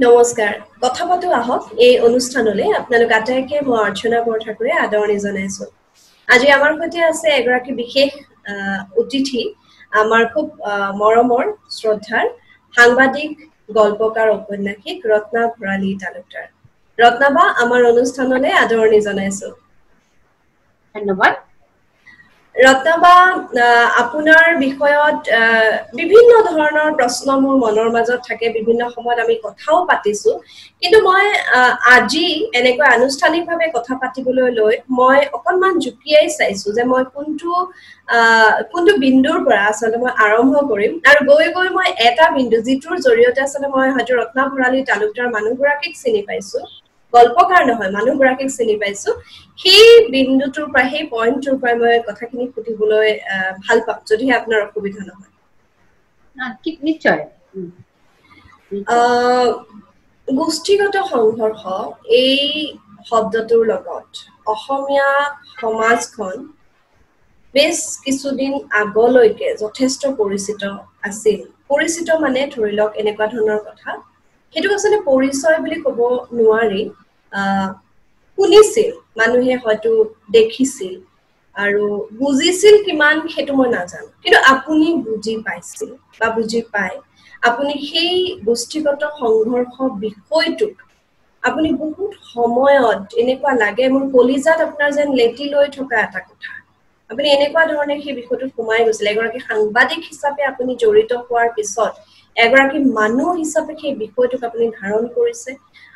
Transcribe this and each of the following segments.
নমস্কাৰ কথা পাতো আহক এই অনুষ্ঠানলৈ আপোনালোক আটাইকে মই অৰ্চনা বৰঠাকুৰে আদৰণি জনাইছো আজি আমাৰ সৈতে আছে এগৰাকী বিশেষ অতিথি আমাৰ খুব মৰমৰ শ্ৰদ্ধাৰ সাংবাদিক গল্পকাৰ ঔপন্যাসিক ৰত্না ভৰালী তালুকদাৰ ৰত্নাবা আমাৰ অনুষ্ঠানলৈ আদৰণি জনাইছো ধন্যবাদ ৰত্নাবা আপোনাৰ বিষয়ত বিভিন্ন ধৰণৰ প্ৰশ্ন মোৰ মনৰ মাজত থাকে বিভিন্ন সময়ত আমি কথাও পাতিছো কিন্তু মই আজি এনেকৈ আনুষ্ঠানিকভাৱে কথা পাতিবলৈ লৈ মই অকনমান জুকিয়াই চাইছো যে মই কোনটো বিন্দুৰ পৰা আসলে মই আৰম্ভ কৰিম আৰু গৈ গৈ মই এটা বিন্দু যিটোৰ জৰিয়তে আসলে মই হয়তো ৰত্না ভৰালী তালুকদাৰ মানুহগৰাকীক চিনি পাইছো গল্পকাৰ নহয় মানুহগৰাকীক চিনি পাইছো সেই বিন্দুটোৰ পৰা সেই পইণ্টটোৰ পৰা মই কথাখিনি সুধিবলৈ ভাল পাম যদিহে আপোনাৰ অসুবিধা নহয় নিশ্চয় গোষ্ঠীগত সংঘৰ্ষ এই শব্দটোৰ লগত অসমীয়া সমাজখন বেছ কিছুদিন আগলৈকে যথেষ্ট পৰিচিত আছিল পৰিচিত মানে ধৰি লওক এনেকুৱা ধৰণৰ কথা সেইটো আসলে পৰিচয় বুলি ক'ব নোৱাৰি শুনিছিল মানুহে হয়তো দেখিছিল আৰু বুজিছিল কিমান সেইটো মই নাজানো কিন্তু আপুনি বুজি পাইছিল বা বুজি পায় আপুনি সেই গোষ্ঠীগত সংঘৰ্ষ বিষয়টোক আপুনি বহুত সময়ত এনেকুৱা লাগে মোৰ কলিজাত আপোনাৰ যেন লেটি লৈ থকা এটা কথা আপুনি এনেকুৱা ধৰণে সেই বিষয়টো সোমাই গৈছিল এগৰাকী সাংবাদিক হিচাপে আপুনি জড়িত হোৱাৰ পিছত এগৰাকী মানুহ হিচাপে সেই বিষয়টোক আপুনি ধাৰণ কৰিছে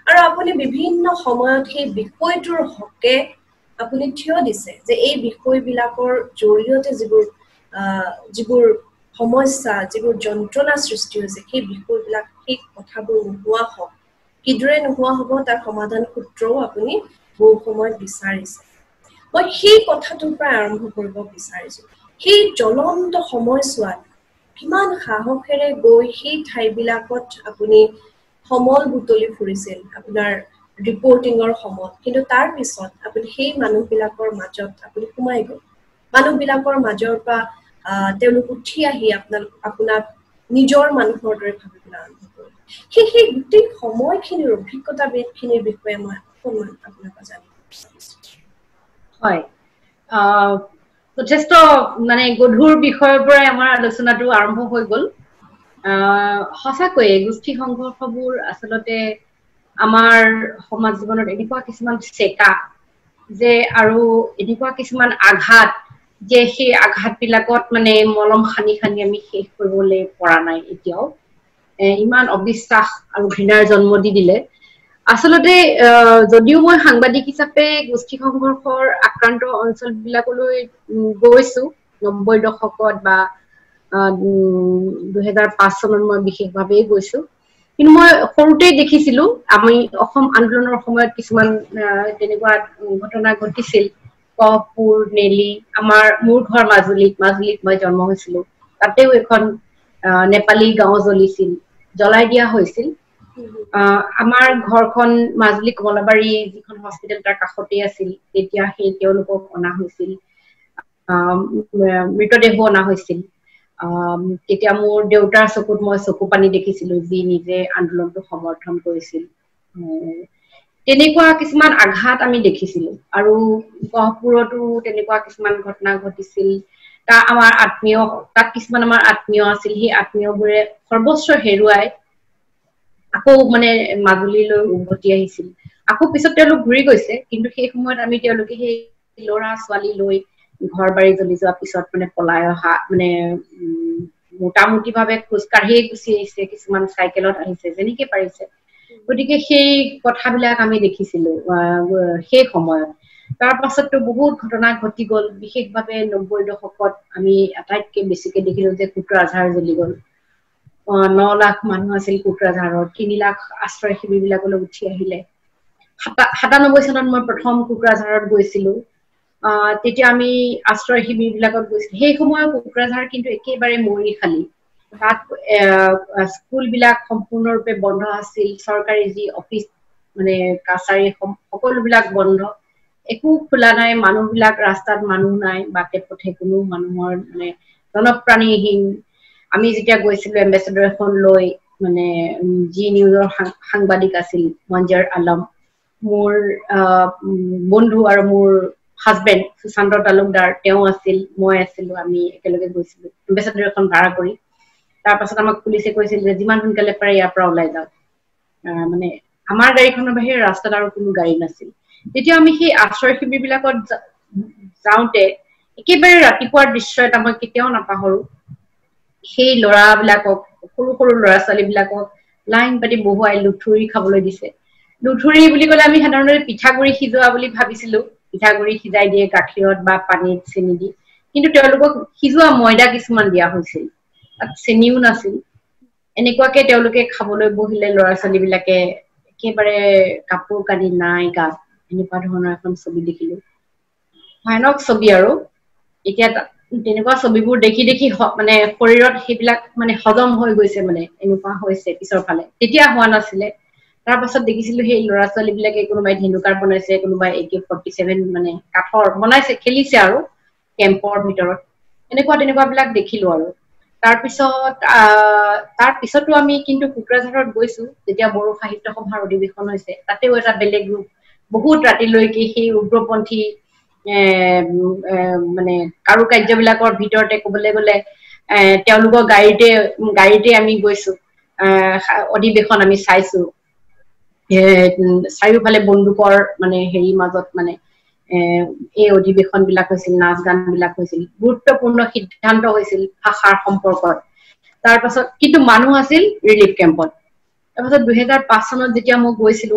আৰু আপুনি বিভিন্ন সময়ত সেই বিষয়টোৰ হকে আপুনি থিয় দিছে যে এই বিষয়বিলাকৰ জৰিয়তে যিবোৰ সমস্যা যিবোৰ যন্ত্ৰণা সৃষ্টি হৈছে সেই বিষয়বিলাক সেই কথাবোৰ নোহোৱা হওক কিদৰে নোহোৱা হ'ব তাৰ সমাধান সূত্ৰও আপুনি বহু সময়ত বিচাৰিছে মই সেই কথাটোৰ পৰা আৰম্ভ কৰিব বিচাৰিছো সেই জ্বলন্ত সময়ছোৱাত কিমান সাহসেৰে গৈ সেই ঠাইবিলাকত আপুনি সমল বুটলি ফুৰিছিল আপোনাৰ ৰিপৰ্টিঙৰ সময়ত কিন্তু তাৰ পিছত আপুনি সেই মানুহবিলাকৰ মাজত আপুনি সোমাই গ'ল মানুহবিলাকৰ মাজৰ পৰা তেওঁলোক উঠি আহি আপোনাক নিজৰ মানুহৰ দৰে ভাবিবলৈ আৰম্ভ কৰিলে সেই গোটেই সময়খিনিৰ অভিজ্ঞতাখিনিৰ বিষয়ে মই অকণমান আপোনাক জানিব বিচাৰিছো হয় যথেষ্ট মানে গধুৰ বিষয়ৰ পৰাই আমাৰ আলোচনাটো আৰম্ভ হৈ গ'ল সঁচাকৈয়ে গোষ্ঠী সংঘৰ্ষবোৰ আচলতে আমাৰ সমাজ জীৱনত এনেকুৱা কিছুমান চেকা যে আৰু এনেকুৱা কিছুমান আঘাত যে সেই আঘাতবিলাকত মানে মলম সানি আমি শেষ কৰিবলৈ পৰা নাই এতিয়াও ইমান অবিশ্বাস আৰু ঘৃণাৰ জন্ম দি দিলে আচলতে যদিও মই সাংবাদিক হিচাপে গোষ্ঠী সংঘৰ্ষৰ আক্ৰান্ত অঞ্চলবিলাকলৈ গৈছো 90 দশকত বা 2005 চনত মই বিশেষভাৱেই গৈছো কিন্তু মই সৰুতেই দেখিছিলো আমি অসম আন্দোলনৰ সময়ত কিছুমান তেনেকুৱা ঘটনা ঘটিছিল কপুৰ নেলি মোৰ ঘৰ মাজুলীত মই জন্ম হৈছিলো তাতেও এখন নেপালী গাঁও জ্বলাই দিয়া হৈছিল আমাৰ ঘৰখন মাজুলী কমলাবাৰী যিখন হস্পিটেল তাৰ কাষতে আছিল তেতিয়া সেই তেওঁলোকক অনা হৈছিল মৃতদেহো অনা হৈছিল তেতিয়া মোৰ দেউতাৰ চকুত মই চকু পানী দেখিছিলো যি নিজে আন্দোলনটো সমৰ্থন কৰিছিল তেনেকুৱা কিছুমান আঘাত আমি দেখিছিলো আৰু গহপুৰতো তেনেকুৱা কিছুমান ঘটনা ঘটিছিল তাত কিছুমান আমাৰ আত্মীয় আছিল সেই আত্মীয়বোৰে সৰ্বস্ব হেৰুৱাই আকৌ মানে মাজুলীলৈ উভতি আহিছিল আকৌ পিছত তেওঁলোক ঘূৰি গৈছে কিন্তু সেই সময়ত আমি তেওঁলোকে সেই ল'ৰা ছোৱালী লৈ ঘৰ বাৰী জ্বলি যোৱাৰ পিছত মানে পলাই অহা মানে মোটামুটি ভাৱে খোজকাঢ়িয়ে গুচি আহিছে কিছুমান চাইকেলত আহিছে যেনেকে পাৰিছে গতিকে সেই কথাবিলাক আমি দেখিছিলো সেই সময়ত তাৰ পাছততো বহুত ঘটনা ঘটি গ'ল বিশেষভাৱে 90 দশকত আমি আটাইতকৈ বেছিকে দেখিলো যে কোকৰাঝাৰ জ্বলি গ'ল 9 লাখ মানুহ আছিল কোকৰাঝাৰত 3 লাখ আশ্ৰয় শিবিৰবিলাকলৈ উঠি আহিলে 97 চনত মই প্ৰথম কোকৰাঝাৰত গৈছিলো তেতিয়া আমি আশ্ৰয় শিবিৰবিলাকত গৈছিলো সেই সময়ত কোকৰাঝাৰ কিন্তু একেবাৰে মৰি খালি তাত স্কুলবিলাক সম্পূৰ্ণৰূপে বন্ধ আছিল চৰকাৰী যি অফিচ মানে কাছাৰী সকলোবিলাক বন্ধ একো খোলা নাই মানুহবিলাক ৰাস্তাত মানুহ নাই বাটে পথে কোনো মানুহৰ মানে জনপ্ৰাণীহীন আমি যেতিয়া গৈছিলো এম্বেছাডৰ এখন লৈ মানে জি নিউজৰ সাংবাদিক আছিল মঞ্জাৰ আলম, মোৰ বন্ধু আৰু মোৰ হাজবেণ্ড সুশান্ত তালুকদাৰ তেওঁ আছিল, মই আছিলো, আমি একেলগে গৈছিলো এম্বেছাডৰ এখন ভাড়া কৰি। তাৰপাছত আমাক পুলিচে কৈছিল যে যিমান সোনকালে পাৰে ইয়াৰ পৰা ওলাই যাওক। মানে আমাৰ গাড়ীখনৰ বাহিৰে ৰাস্তাত আৰু কোনো গাড়ী নাছিল। তেতিয়া আমি সেই আশ্ৰয় শিবিৰবিলাকত যাওঁতে একেবাৰে ৰাতিপুৱাৰ দৃশ্য এটা মই কেতিয়াও নাপাহৰো। সেই ল'ৰাবিলাকক, সৰু সৰু ল'ৰা ছোৱালীবিলাকক লাইন পাতি বহুৱাই লুঠুৰি খাবলৈ দিছে। লুঠুৰি বুলি ক'লে আমি সাধাৰণতে পিঠাগুৰি সিজোৱা বুলি ভাবিছিলো, পিঠাগুৰি সিজাই দিয়ে গাখীৰত বা পানীত চেনি দি, কিন্তু তেওঁলোকক সিজোৱা ময়দা কিছুমান দিয়া হৈছিল, তাত চেনিও নাছিল। এনেকুৱাকে তেওঁলোকে খাবলৈ বহিলে ল'ৰা ছোৱালীবিলাকে, একেবাৰে কাপোৰ কানি নাই গাত, এনেকুৱা ধৰণৰ এখন ছবি দেখিলো, ভয়ানক ছবি। আৰু এতিয়া তেনেকুৱা ছবিবোৰ দেখি দেখি মানে শৰীৰত সেইবিলাক মানে হজম হৈ গৈছে, মানে এনেকুৱা হৈছে পিছৰ ফালে, তেতিয়া হোৱা নাছিলে। তাৰ পাছত দেখিছিলো সেই ল'ৰা ছোৱালী বিলাকে কোনোবাই ধেনুকাৰ বনাইছে, কোনোবাই AK-47 মানে কাঠৰ বনাইছে, খেলিছে আৰু কেম্পৰ ভিতৰত, তেনেকুৱা বিলাক দেখিলো। আৰু তাৰ পিছতো আমি কিন্তু কোকৰাঝাৰত গৈছো, যেতিয়া বড়ো সাহিত্য সভাৰ অধিৱেশন হৈছে, তাতেও এটা বেলেগ ৰূপ, বহুত ৰাতিলৈকে সেই উগ্ৰপন্থী মানে কাৰুকাৰ্যবিলাকৰ ভিতৰতে ক'বলৈ গ'লে তেওঁলোকৰ গাড়ীতে আমি গৈছো, অধিৱেশন আমি চাইছো। চাৰিওফালে বন্দুকৰ মানে হেৰি মাজত মানে এই অধিৱেশন বিলাক হৈছিল, নাচ গান বিলাক হৈছিল, গুৰুত্বপূৰ্ণ সিদ্ধান্ত হৈছিল ভাষাৰ সম্পৰ্কত। তাৰ পাছত কিন্তু মানুহ আছিল ৰিলিফ কেম্পত। তাৰপাছত 2005 চনত যেতিয়া মই গৈছিলো,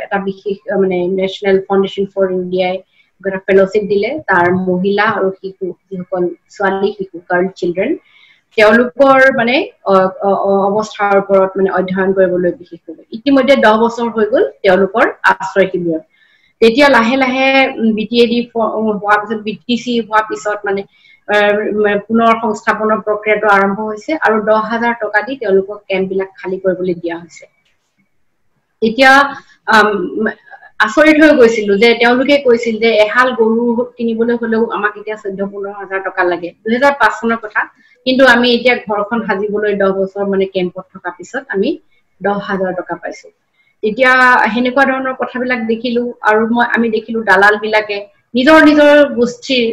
এটা বিশেষ মানে নেশ্যনেল ফাউণ্ডেশ্যন ফৰ ইণ্ডিয়াই এটা ফেলোশ্বিপ দিলে, তাৰ মহিলা আৰু শিশু, যিসকল ছোৱালী শিশু, গাৰ্ল চিলড্ৰেন, তেওঁলোকৰ মানে অৱস্থাৰ ওপৰত মানে অধ্যয়ন কৰিবলৈ বিশেষভাৱে। ইতিমধ্যে 10 বছৰ হৈ গ'ল তেওঁলোকৰ আশ্ৰয় শিবিৰত। তেতিয়া লাহে লাহে BTAD হোৱাৰ পিছত, BTC হোৱাৰ পিছত মানে পুনৰ সংস্থাপনৰ প্ৰক্ৰিয়াটো আৰম্ভ হৈছে, আৰু 10,000 টকা দি তেওঁলোকক কেম্প বিলাক খালী কৰিবলৈ দিয়া হৈছে। এতিয়া আচৰিত হৈ গৈছিলো যে তেওঁলোকে কৈছিল যে এহাল গৰু কিনিবলৈ হলেও আমাক এতিয়া 14-15 হাজাৰ টকা লাগে, 2005 চনৰ কথা। কিন্তু আমি এতিয়া ঘৰখন সাজিবলৈ 10 বছৰ মানে কেম্পত থকা পিছত আমি 10,000 টকা পাইছো। এতিয়া সেনেকুৱা ধৰণৰ কথাবিলাক দেখিলো। আৰু আমি দেখিলো দালাল বিলাকে নিজৰ গোষ্ঠীৰ,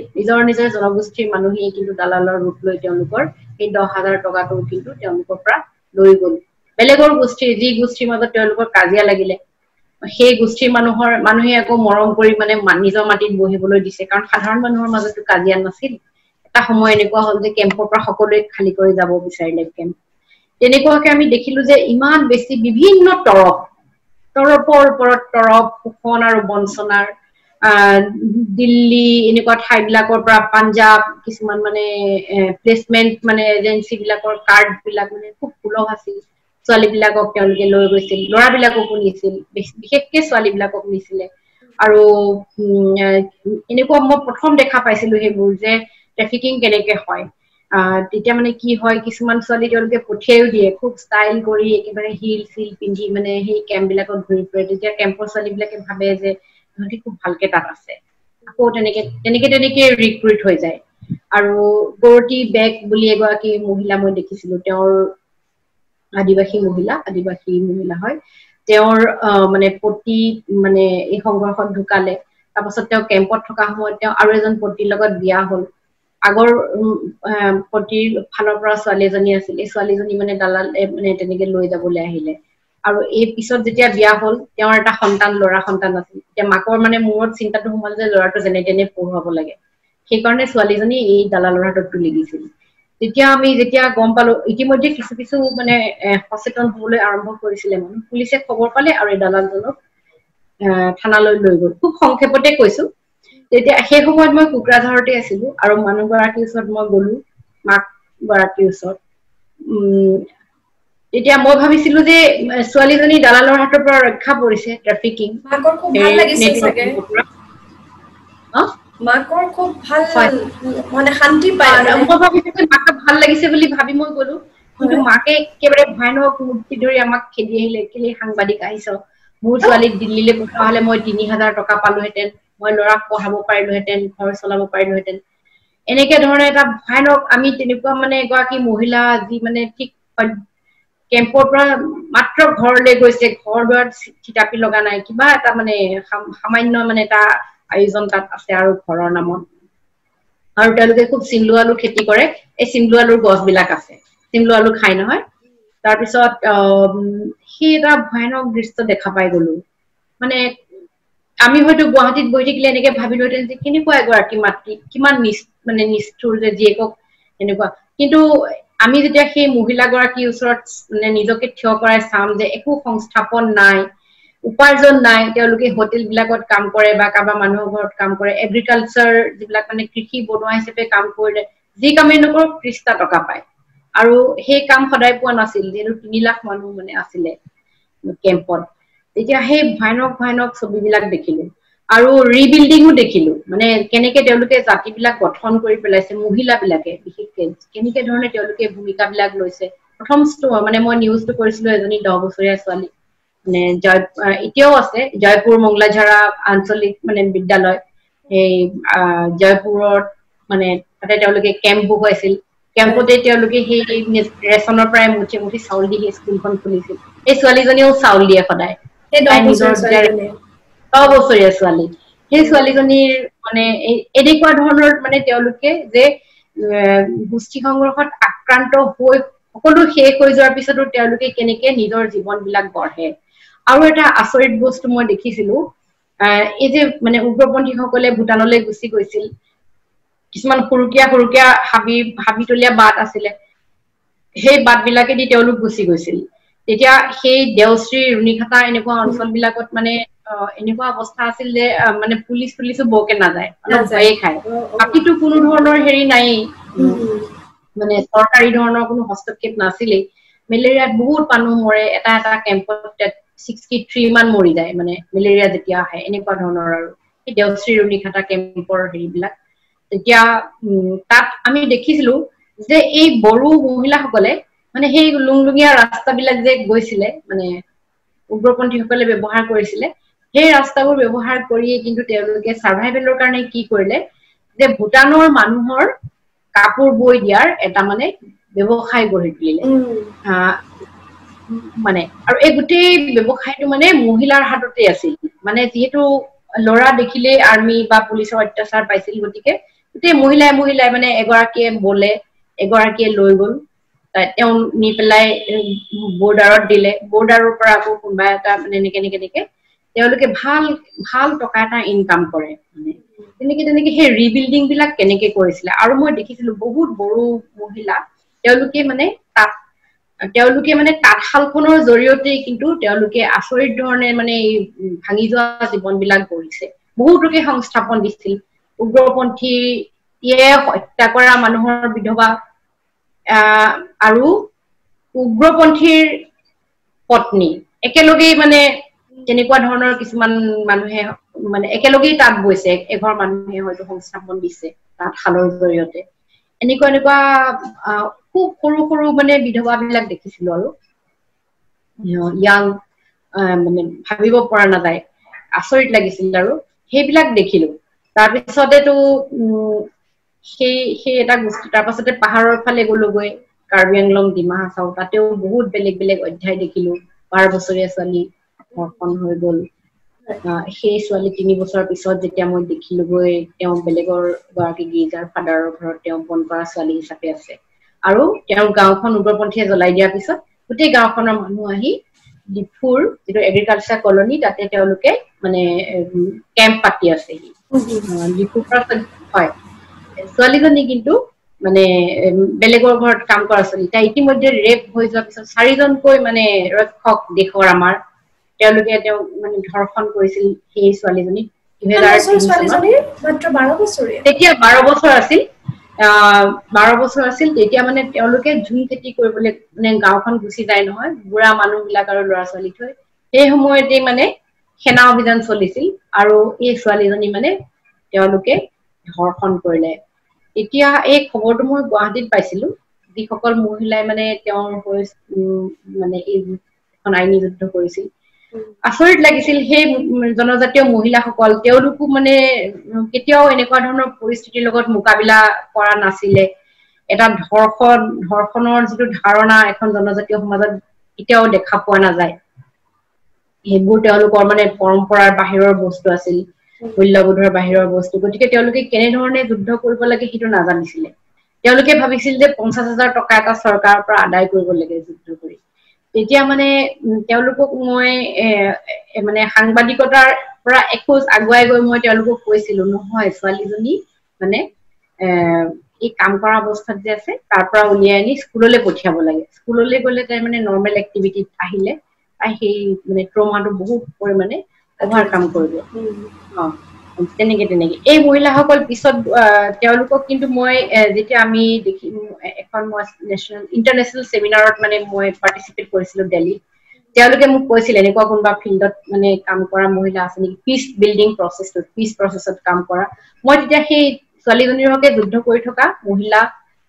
নিজৰ জনগোষ্ঠীৰ মানুহেই কিন্তু দালালৰ ৰূপ লৈ তেওঁলোকৰ এই 10,000 টকাটো কিন্তু তেওঁলোকৰ পৰা লৈ গ'ল। বেলেগৰ গোষ্ঠীৰ, যি গোষ্ঠীৰ মাজত তেওঁলোকৰ কাজিয়া লাগিলে, সেই গোষ্ঠীৰ মানুহে আকৌ মৰম কৰি মানে নিজৰ মাটিত বহিবলৈ দিছে, কাৰণ সাধাৰণ মানুহৰ মাজতো কাজিয়া নাছিল। এটা সময় এনেকুৱা হল যে কেম্পৰ পৰা সকলোৱে খালী কৰি যাব বিচাৰিলে কেম্প। তেনেকুৱাকে আমি দেখিলো যে ইমান বেছি বিভিন্ন তৰপৰ ওপৰত তৰপ, শোষণ আৰু বঞ্চনাৰ, দিল্লী এনেকুৱা ঠাইবিলাকৰ পৰা, পাঞ্জাব কিছুমান মানে প্লেচমেন্ট মানে এজেঞ্চি বিলাকৰ কাৰ্ড বিলাক মানে খুব সুলভ আছিল, ছোৱালী বিলাকক তেওঁলোকে লৈ গৈছিল, ল'ৰাবিলাককো নিছিল, বিশেষকে ছোৱালী বিলাকক নিছিলে। আৰু এনেকুৱা মই প্ৰথম দেখা পাইছিলো সেইবোৰ, যে ট্ৰেফিকিং কেনেকে হয়। তেতিয়া মানে কি হয়, কিছুমান ছোৱালী তেওঁলোকে পঠিয়াইও দিয়ে, খুব ষ্টাইল কৰি একেবাৰে হিল চিল পিন্ধি মানে সেই কেম্প বিলাকত ঘূৰি ফুৰে। তেতিয়া কেম্পৰ ছোৱালী বিলাকে ভাবে যে সিহঁতি খুব ভালকে তাত আছে, আকৌ তেনেকে ৰিক্ৰুইট হৈ যায়। আৰু গৌৰতী বেগ বুলি এগৰাকী মহিলা মই দেখিছিলো, তেওঁৰ আদিবাসী মহিলা হয়। তেওঁৰ মানে পতি মানে এই সংঘৰ্ষত ঢুকালে। তাৰপাছত তেওঁ কেম্পত থকা সময়ত তেওঁ আৰু এজন পতিৰ লগত বিয়া হল। আগৰ পতিৰ ফালৰ পৰা ছোৱালী এজনী আছিল, এই ছোৱালীজনী মানে দালাল মানে তেনেকে লৈ যাবলৈ আহিলে। আৰু এই পিছত যেতিয়া বিয়া হল, তেওঁৰ এটা সন্তান, ল'ৰা সন্তান আছিল। এতিয়া মাকৰ মানে মূৰত চিন্তাটো সোমাল যে ল'ৰাটো যেনে তেনে পঢ়ুৱাব লাগে, সেইকাৰণে ছোৱালীজনী এই দালালৰ হাতত তুলি দিছিল। তেতিয়া আমি যেতিয়া গম পালো, ইতিমধ্যে কিছু মানে সচেতন হবলৈ আৰম্ভ কৰিছিলে মানুহ, পুলিচে খবৰ পালে আৰু এই দালালজনক থানালৈ লৈ গ'ল। খুব সংক্ষেপতে কৈছো। তেতিয়া সেই সময়ত মই কোকৰাঝাৰতে আছিলো, আৰু মানুহ গৰাকীৰ ওচৰত মই গলো, মাক গৰাকীৰ ওচৰত। তেতিয়া মই ভাবিছিলো যে ছোৱালীজনী দালালৰ হাতৰ পৰা ৰক্ষা পৰিছে, ট্ৰেফিকিং মাকৰ খুব ভাল লাগিছিল চাগে, মাকৰ খুব ভাল মানে শান্তি পায়। মই ভাবিছো মাকক ভাল লাগিছে বুলি ভাবি মই গলো, কিন্তু মাকে একেবাৰে ভয়ানক মূৰ্তি ধৰি আমাক খেদি আহিলে, কেলে সাংবাদিক আহিছ, মোৰ ছোৱালীক দিল্লীলৈ পঠোৱা হলে মই 3,000 টকা পালোহেঁতেন, মই ল'ৰাক পঢ়াব পাৰিলোহেঁতেন, ঘৰ চলাব পাৰিলোহেঁতেন। এনেকে ধৰণে এটা ভয়ানক, আমি তেনেকুৱা মানে এগৰাকী মহিলা যি মানে ঠিক কেম্পৰ পৰা মাত্ৰ ঘৰলৈ গৈছে, ঘৰ দুৱাৰ থিতাপি লগা নাই, কিবা এটা মানে সামান্য মানে এটা আয়োজন তাত আছে আৰু ঘৰৰ নামত। আৰু তেওঁলোকে খুব চিমলু আলু খেতি কৰে, এই চিমলু আলুৰ গছবিলাক আছে, চিমলু আলু খাই নহয়। তাৰপিছত সেই এটা ভয়ানক দৃশ্য দেখা পাই গলো। মানে আমি হয়তো গুৱাহাটীত বহি থাকিলে এনেকে ভাবিলোহেঁতেন যে কেনেকুৱা এগৰাকী মাতৃ, কিমান মানে নিষ্ঠুৰ যে জীয়েকক এনেকুৱা। কিন্তু আমি যেতিয়া সেই মহিলাগৰাকীৰ ওচৰত মানে নিজকে থিয় কৰাই চাম যে একো সংস্থাপন নাই, উপাৰ্জন নাই, তেওঁলোকে হোটেল বিলাকত কাম কৰে বা কাৰোবাৰ মানুহৰ ঘৰত কাম কৰে, এগ্ৰিকালচাৰ যিবিলাক মানে কৃষি বনোৱা হিচাপে কাম কৰিলে যি কামেই নকৰক 30টা টকা পায়। আৰু সেই কাম সদায় পোৱা নাছিল, যিহেতু 3 লাখ মানুহ মানে আছিলে কেম্পত। তেতিয়া সেই ভয়ানক ভয়ানক ছবিবিলাক দেখিলো আৰু ৰিবিল্ডিঙো দেখিলো, মানে কেনেকে তেওঁলোকে জাতিবিলাক গঠন কৰি পেলাইছে, মহিলাবিলাকে বিশেষকে কেনেকে ধৰণে তেওঁলোকে ভূমিকাবিলাক লৈছে। প্ৰথম মানে মই নিউজটো কৰিছিলো এজনী 10 বছৰীয়া ছোৱালী, মানে এতিয়াও আছে জয়পুৰ মংলাঝাৰা আঞ্চলিক মানে বিদ্যালয়, এই জয়পুৰত মানে তাতে তেওঁলোকে কেম্প বহুৱাইছিল। কেম্পতে তেওঁলোকে সেই ৰেচনৰ পৰাই মুঠি মুঠি চাউল দি সেই স্কুলখন খুলিছিল। এই ছোৱালীজনীও চাউল দিয়ে সদায়, তাই নিজৰ 10 বছৰীয়া ছোৱালী। সেই ছোৱালীজনীৰ মানে এনেকুৱা ধৰণৰ মানে তেওঁলোকে যে গোষ্ঠী সংঘৰ্ষত আক্ৰান্ত হৈ সকলো শেষ হৈ যোৱাৰ পিছতো তেওঁলোকে কেনেকে নিজৰ জীৱন বিলাক গঢ়ে। আৰু এটা আচৰিত বস্তু মই দেখিছিলো, এই যে মানে উগ্ৰপন্থীসকলে ভূটানলৈ গুচি গৈছিল, কিছুমান সৰুকীয়া সৰুকীয়া হাবিতলীয়া বাট আছিলে, সেই বাট বিলাকেদি তেওঁলোক গুচি গৈছিল। তেতিয়া সেই দেওশ্ৰী, ৰুণিখাটা এনেকুৱা অঞ্চল বিলাকত মানে এনেকুৱা অৱস্থা আছিল যে মানে পুলিচো বৰকে নাযায়, অলপ ভয়ে খায়। বাকীতো কোনো ধৰণৰ হেৰি নায়েই, মানে চৰকাৰী ধৰণৰ কোনো হস্তক্ষেপ নাছিলেই। মেলেৰিয়াত বহুত মানুহ মৰে, এটা এটা কেম্পত 63 মান মৰি যায় মানে মেলেৰিয়া যেতিয়া আহে, এনেকুৱা ধৰণৰ। আৰু এই দেওশ্ৰী, ৰুণিখাটা কেম্পৰ হেৰিবিলাক তেতিয়া তাত আমি দেখিছিলো যে এই বড়ো মহিলাসকলে মানে সেই লুংলুঙীয়া ৰাস্তাবিলাক যে গৈছিলে, মানে উগ্ৰপন্থীসকলে ব্যৱহাৰ কৰিছিলে, সেই ৰাস্তাবোৰ ব্যৱহাৰ কৰিয়ে কিন্তু তেওঁলোকে সাৰ্ভাইভেলৰ কাৰণে কি কৰিলে যে ভূটানৰ মানুহৰ কাপোৰ বৈ দিয়াৰ এটা মানে ব্যৱসায় গঢ়ি তুলিলে। মানে আৰু এই গোটেই ব্যৱসায়টো মানে মহিলাৰ হাততে আছিল। মানে যিহেতু ল'ৰা দেখিলে আৰ্মি বা পুলিচৰ অত্যাচাৰ পাইছিল, গতিকে গোটেই মহিলাই মানে এগৰাকীয়ে বলে, এগৰাকীয়ে লৈ গল, তেওঁ নি পেলাই বৰ্ডাৰত দিলে, বৰ্ডাৰৰ পৰা আকৌ কোনোবা এটা মানে এনেকে তেওঁলোকে ভাল টকা এটা ইনকাম কৰে। মানে তেনেকে সেই ৰিবিল্ডিং বিলাক কেনেকে কৰিছিলে। আৰু মই দেখিছিলো বহুত বড়ো মহিলা, তেওঁলোকে মানে তাঁতশালখনৰ জৰিয়তে কিন্তু তেওঁলোকে আচৰিত ধৰণে মানে এই ভাঙি যোৱা জীৱন বিলাক গঢ়িছে, বহুতোকে সংস্থাপন দিছিল। উগ্ৰপন্থীয়ে হত্যা কৰা মানুহৰ বিধৱা, আৰু উগ্ৰপন্থীৰ পত্নী একেলগেই মানে তেনেকুৱা ধৰণৰ কিছুমান মানুহে মানে একেলগেই তাঁত বৈছে, এঘৰ মানুহে হয়তো সংস্থাপন দিছে তাঁতশালৰ জৰিয়তে। এনেকুৱা খুব সৰু সৰু মানে বিধৱা বিলাক দেখিছিলো আৰু ইয়াং, মানে ভাবিব পৰা নাযায়, আচৰিত লাগিছিল আৰু সেইবিলাক দেখিলো। তাৰপিছতেতো সেই এটা গোষ্ঠী, তাৰ পাছতে পাহাৰৰ ফালে গলোগৈ, কাৰ্বি আংলং, ডিমা হাছাও, তাতেও বহুত বেলেগ বেলেগ অধ্যায় দেখিলো। 12 বছৰীয়া ছোৱালী ধৰ্ষণ হৈ গল। সেই ছোৱালী 3 বছৰৰ পিছত যেতিয়া মই দেখিলোগৈ, তেওঁ বেলেগৰ গৰাকী গীৰ্জাৰ ফাদাৰৰ ঘৰত তেওঁ বন কৰা ছোৱালী হিচাপে আছে। আৰু তেওঁৰ গাঁওখন উগ্ৰপন্থীয়ে জ্বলাই দিয়াৰ পিছত গোটেই গাঁওখনৰ মানুহ আহি ডিফুৰ যিটো এগ্ৰিকালচাৰ কলনী, তাতে তেওঁলোকে মানে কেম্প পাতি আছেহি। ডিফুৰ পৰা হয়, ছোৱালীজনী কিন্তু মানে বেলেগৰ ঘৰত কাম কৰা ছোৱালী, তাই ইতিমধ্যে ৰেপ হৈ যোৱাৰ পিছত 4জনকৈ মানে ৰক্ষক দেশৰ আমাৰ, তেওঁলোকে তেওঁ মানে ধৰ্ষণ কৰিছিল সেই ছোৱালীজনীক 2003 চনত। তেতিয়া 12 বছৰ আছিল, 12 বছৰ আছিল। তেতিয়া মানে তেওঁলোকে ঝুম খেতি কৰিবলৈ মানে গাঁওখন গুচি যায় নহয়, বুঢ়া মানুহ বিলাক আৰু ল'ৰা ছোৱালী থৈ। সেই সময়তে মানে সেনা অভিযান চলিছিল আৰু এই ছোৱালীজনী মানে তেওঁলোকে ধৰ্ষণ কৰিলে। এতিয়া এই খবৰটো মই গুৱাহাটীত পাইছিলো, যিসকল মহিলাই মানে তেওঁৰ হৈ মানে এই এখন আইনী যুদ্ধ কৰিছিল। আচৰিত লাগিছিল সেই জনজাতীয় মহিলাসকল, তেওঁলোকো মানে কেতিয়াও এনেকুৱা ধৰণৰ পৰিস্থিতিৰ লগত মোকাবিলা কৰা নাছিলে। এটা ধৰ্ষণৰ যিটো ধাৰণা এখন জনজাতীয় সমাজত এতিয়াও দেখা পোৱা নাযায় সেইবোৰ তেওঁলোকৰ মানে পৰম্পৰাৰ বাহিৰৰ বস্তু আছিল মূল্যবোধৰ বাহিৰৰ বস্তু গতিকে তেওঁলোকে কেনে ধৰণে যুদ্ধ কৰিব লাগে সেইটো নাজানিছিলে তেওঁলোকে ভাবিছিল যে ৫০,০০০ টকা এটা চৰকাৰৰ পৰা আদায় কৰিব লাগে যুদ্ধ কৰি তেতিয়া মানে তেওঁলোকক মই মানে সাংবাদিকতাৰ পৰা একোজ আগুৱাই গৈ মই তেওঁলোকক কৈছিলো নহয় ছোৱালীজনী মানে এই কাম কৰা অৱস্থাত যে আছে তাৰ পৰা উলিয়াই আনি স্কুললৈ পঠিয়াব লাগে স্কুললৈ গ'লে তাই মানে নৰ্মেল এক্টিভিটিত আহিলে তাই সেই মানে ট্ৰমাটো বহুত পৰিমাণে অভাৰকাম কৰিব তেনেকে এই মহিলাসকল পিছত তেওঁলোকক কিন্তু মই যেতিয়া আমি দেখি এখন মই নেশ্যনেল ইণ্টাৰনেশ্যনেল সেমিনাৰত মানে মই পাৰ্টিচিপেট কৰিছিলো দিল্লীত তেওঁলোকে মোক কৈছিল এনেকুৱা কোনোবা ফিল্ডত মানে কাম কৰা মহিলা আছে নেকি পিচ বিল্ডিং প্ৰচেছত কাম কৰা মই তেতিয়া সেই ছোৱালীজনীৰ হকে যুদ্ধ কৰি থকা মহিলা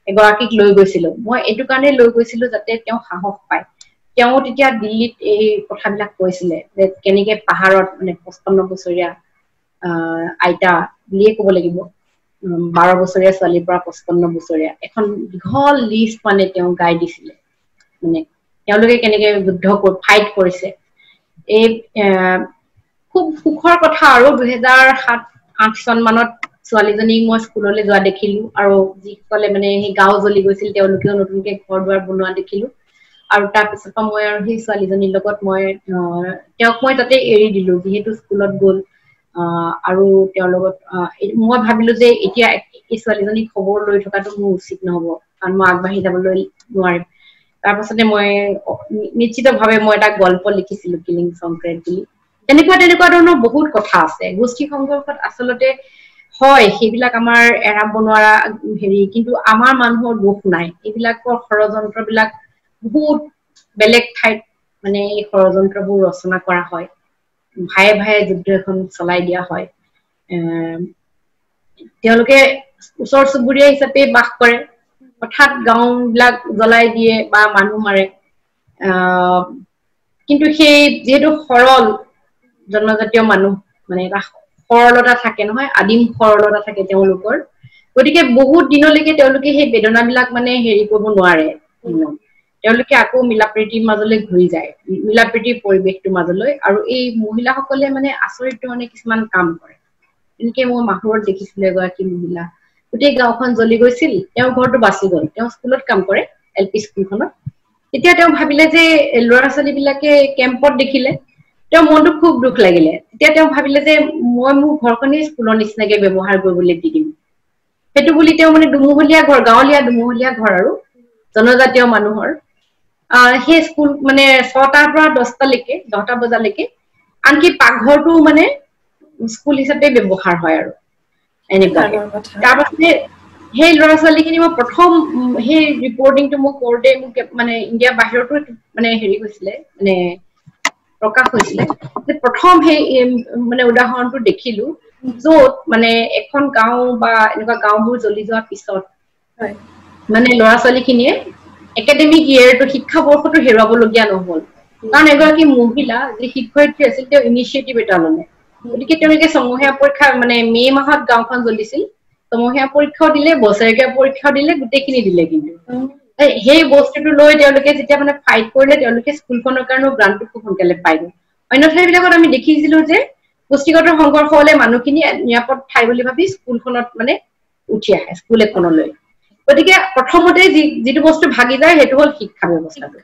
এগৰাকীক লৈ গৈছিলো মই এইটো কাৰণে লৈ গৈছিলো যাতে তেওঁ সাহস পায় তেওঁ তেতিয়া দিল্লীত এই কথাবিলাক কৈছিলে যে কেনেকে পাহাৰত মানে 55 বছৰীয়া আইতা বুলিয়ে ক'ব লাগিব 12 বছৰীয়া ছোৱালীৰ পৰা 55 বছৰীয়া এখন দীঘল লিষ্ট মানে তেওঁ গাই দিছিলে মানে তেওঁলোকে কেনেকে যুদ্ধ ফাইট কৰিছে এই খুব সুখৰ কথা আৰু 2007-8 চন মানত ছোৱালীজনীক মই স্কুললৈ যোৱা দেখিলো আৰু যিসকলে মানে সেই গাঁও জ্বলি গৈছিল তেওঁলোকেও নতুনকে ঘৰ দুৱাৰ বনোৱা দেখিলো আৰু তাৰ পিছত মই আৰু সেই ছোৱালীজনীৰ লগত মই তেওঁক মই তাতে এৰি দিলো যিহেতু স্কুলত গ'ল আৰু তেওঁৰ লগত মই ভাবিলো যে এতিয়া এই ছোৱালীজনীক খবৰ লৈ থকাটো মোৰ উচিত নহব কাৰণ মই আগবাঢ়ি যাবলৈ নোৱাৰিম তাৰ পাছতে মই নিশ্চিতভাৱে মই এটা গল্প লিখিছিলো কিলিং সংক্ৰেট বুলি তেনেকুৱা ধৰণৰ বহুত কথা আছে গোষ্ঠী সংঘৰ্ষত আচলতে হয় সেইবিলাক আমাৰ এৰাব নোৱাৰা হেৰি কিন্তু আমাৰ মানুহৰ দুখ নাই এইবিলাকৰ ষড়যন্ত্ৰবিলাক বহুত বেলেগ ঠাইত মানে এই ষড়যন্ত্ৰবোৰ ৰচনা কৰা হয় ভায়ে ভায়ে যুদ্ধ এখন চলাই দিয়া হয় তেওঁলোকে ওচৰ চুবুৰীয়া হিচাপে বাস কৰে হঠাৎ গাঁওবিলাক জ্বলাই দিয়ে বা মানুহ মাৰে কিন্তু সেই যেহেতু সৰল জনজাতীয় মানুহ মানে এটা সৰলতা থাকে নহয় আদিম সৰলতা থাকে তেওঁলোকৰ গতিকে বহুত দিনলৈকে তেওঁলোকে সেই বেদনাবিলাক মানে হেৰি কৰিব নোৱাৰে তেওঁলোকে আকৌ মিলাপ্ৰীতিৰ মাজলৈ ঘূৰি যায় মিলাপ্ৰীতিৰ পৰিৱেশটোৰ মাজলৈ আৰু এই মহিলাসকলে মানে আচৰিত ধৰণে কিছুমান কাম কৰে এনেকে মই মাহুৰত দেখিছিলো এগৰাকী মহিলা গোটেই গাঁওখন জ্বলি গৈছিল তেওঁৰ ঘৰটো বাচি গ'ল তেওঁ স্কুলত কাম কৰে এলপি স্কুলখনত তেতিয়া তেওঁ ভাবিলে যে ল'ৰা ছোৱালীবিলাকে কেম্পত দেখিলে তেওঁৰ মনটো খুব দুখ লাগিলে তেতিয়া তেওঁ ভাবিলে যে মই মোৰ ঘৰখনেই স্কুলৰ নিচিনাকে ব্যৱহাৰ কৰিবলৈ দি দিম সেইটো বুলি তেওঁ মানে দুমহলীয়া ঘৰ গাঁৱলীয়া দুমহলীয়া ঘৰ আৰু জনজাতীয় মানুহৰ সেই স্কুল মানে 6টাৰ পৰা 10টা বজালৈকে আনকি পাকঘৰটো মানে স্কুল হিচাপে ব্যৱহাৰ হয় আৰু এনেকুৱা তাৰপাছতে সেই ল'ৰা ছোৱালীখিনি মই প্ৰথম সেই ৰিপৰ্টিংটো মোক কৰোঁতে মোক মানে ইণ্ডিয়া বাহিৰতো মানে হেৰি হৈছিলে মানে প্ৰকাশ হৈছিলে যে প্ৰথম সেই মানে উদাহৰণটো দেখিলো য'ত মানে এখন গাঁও বা এনেকুৱা গাঁওবোৰ জ্বলি যোৱাৰ পিছত মানে ল'ৰা ছোৱালীখিনিয়ে একাডেমিক ইয়েৰটো শিক্ষাবৰ্ষটো হেৰুৱাবলগীয়া নহ'ল কাৰণ এগৰাকী মহিলা যি শিক্ষয়িত্ৰী আছিল তেওঁ ইনিচিয়েটিভ এটা ল'লে গতিকে তেওঁলোকে ছমহীয়া পৰীক্ষা মানে মে' মাহত গাঁওখন জ্বলিছিল ছমহীয়া পৰীক্ষাও দিলে বছৰেকীয়া পৰীক্ষাও দিলে গোটেইখিনি দিলে কিন্তু সেই বস্তুটো লৈ তেওঁলোকে যেতিয়া মানে ফাইট কৰিলে তেওঁলোকে স্কুলখনৰ কাৰণেও গ্ৰাণ্টটো খুব সোনকালে পাই গ'ল অন্য ঠাইবিলাকত আমি দেখিছিলো যে পুষ্টিগত সংঘৰ্ষ হলে মানুহখিনি নিৰাপদ ঠাই বুলি ভাবি স্কুলখনত মানে উঠি আহে স্কুল এখনলৈ গতিকে প্ৰথমতে যিটো বস্তু ভাগি যায় সেইটো হ'ল শিক্ষা ব্যৱস্থাটো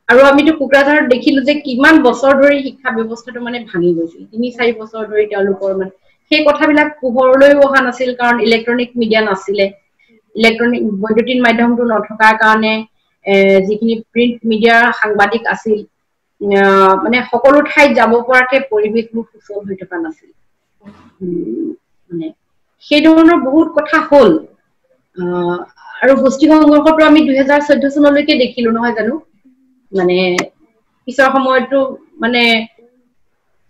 আৰু আমিতো কোকৰাঝাৰত দেখিলো যে কিমান বছৰ ধৰি শিক্ষা ব্যৱস্থাটো মানে ভাঙি গৈছিল 3-4 বছৰ ধৰি তেওঁলোকৰ মানে সেই কথাবিলাক পোহৰলৈ অহা নাছিল কাৰণ ইলেক্ট্ৰনিক মিডিয়া নাছিলে ইলেক্ট্ৰনিক বৈদ্যুতিন মাধ্যমটো নথকাৰ কাৰণে যিখিনি প্ৰিন্ট মিডিয়াৰ সাংবাদিক আছিল মানে সকলো ঠাইত যাব পৰাকে পৰিৱেশবোৰ সুচল হৈ থকা নাছিল মানে সেই ধৰণৰ বহুত কথা হ'ল আৰু গোষ্ঠী সংঘৰ্ষটো আমি 2014 চনলৈকে দেখিলো নহয় জানো মানে পিছৰ সময়তো মানে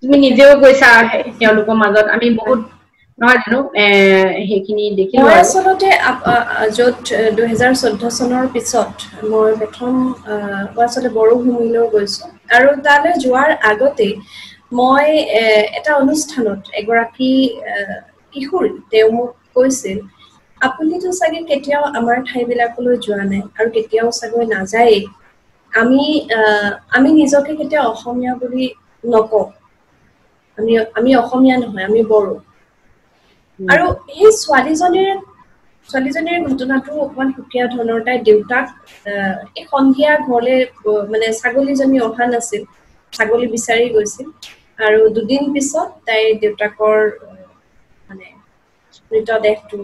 তুমি নিজেও গৈছা তেওঁলোকৰ মাজত আমি বহুত নহয় জানো সেইখিনি দেখিলো মই আচলতে য'ত 2014 চনৰ পিছত মই প্ৰথম আচলতে বড়োভূমিলৈ গৈছো আৰু তালৈ যোৱাৰ আগতে মই এটা অনুষ্ঠানত এগৰাকী কিশোৰী তেওঁ মোক কৈছিল আপুনিতো চাগে কেতিয়াও আমাৰ ঠাইবিলাকলৈ যোৱা নাই আৰু কেতিয়াও চাগৈ নাযায়েই আমি নিজকে কেতিয়া অসমীয়া বুলি নকওঁ আমি অসমীয়া নহয় আমি বড়ো আৰু এই ছোৱালীজনীৰ ঘটনাটো অকমান সুকীয়া ধৰণৰ তাই দেউতাক এই সন্ধিয়া ঘৰলে মানে ছাগলীজনী অহা নাছিল ছাগলী বিচাৰি গৈছিল আৰু দুদিন পিছত তাই দেউতাকৰ মানে মৃতদেহটো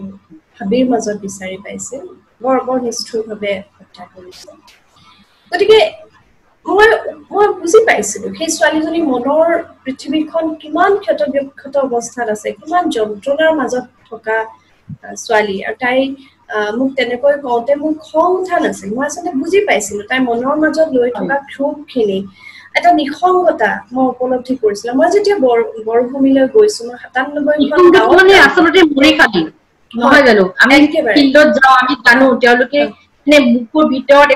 হাবিৰ মাজত বিচাৰি পাইছিল বৰ নিষ্ঠুৰভাৱে হত্যা কৰিছিল গতিকে মই বুজি পাইছিলো সেই ছোৱালীজনী মনৰ পৃথিৱীখন কিমান ক্ষতবিক্ষত অৱস্থাত আছে কিমান যন্ত্ৰণাৰ মাজত থকা ছোৱালী আৰু তাই মোক তেনেকৈ কওঁতে মোৰ খং উঠা নাছিল মই আচলতে বুজি পাইছিলো তাই মনৰ মাজত লৈ থকা ক্ষোভখিনি এটা নিসংগতা মই উপলব্ধি কৰিছিলো মই যেতিয়া বৰভূমিলৈ গৈছো মই ৯৭খন গাঁৱত মানে আচলতে মৰি খালি নহয় জানো আমি ফিল্ডত যাওঁ আমি জানো তেওঁলোকে মানে বুকুৰ ভিতৰত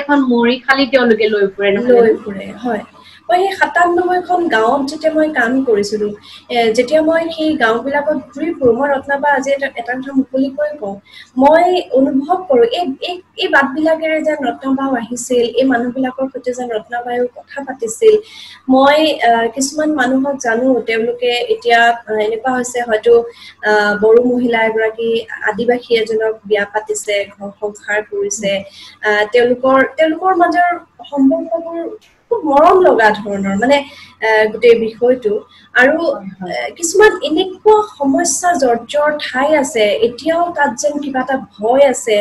এখন মৰি খালি তেওঁলোকে লৈ ফুৰে হয় মই সেই ৯৭খন গাঁৱত যেতিয়া মই কাম কৰিছিলো যেতিয়া মই সেই গাঁওবিলাকত ঘূৰি ফুৰো মই ৰত্নাবা আজি এটা কথা মুকলিকৈ কওঁ মই অনুভৱ কৰো এই বাটবিলাকেৰে যেন ৰত্নাবাও আহিছিল এই মানুহবিলাকৰ সৈতে যেন ৰত্নাবায়ো কথা পাতিছিল মই কিছুমান মানুহক জানো তেওঁলোকে এতিয়া এনেকুৱা হৈছে হয়তো বড়ো মহিলা এগৰাকী আদিবাসী এজনক বিয়া পাতিছে ঘৰ সংসাৰ কৰিছে তেওঁলোকৰ মাজৰ সম্পৰ্কবোৰ খুব মৰম লগা ধৰণৰ মানে গোটেই বিষয়টো আৰু কিছুমান এনেকুৱা সমস্যা জৰ্জৰ ঠাই আছে এতিয়াও তাত যেন কিবা এটা ভয় আছে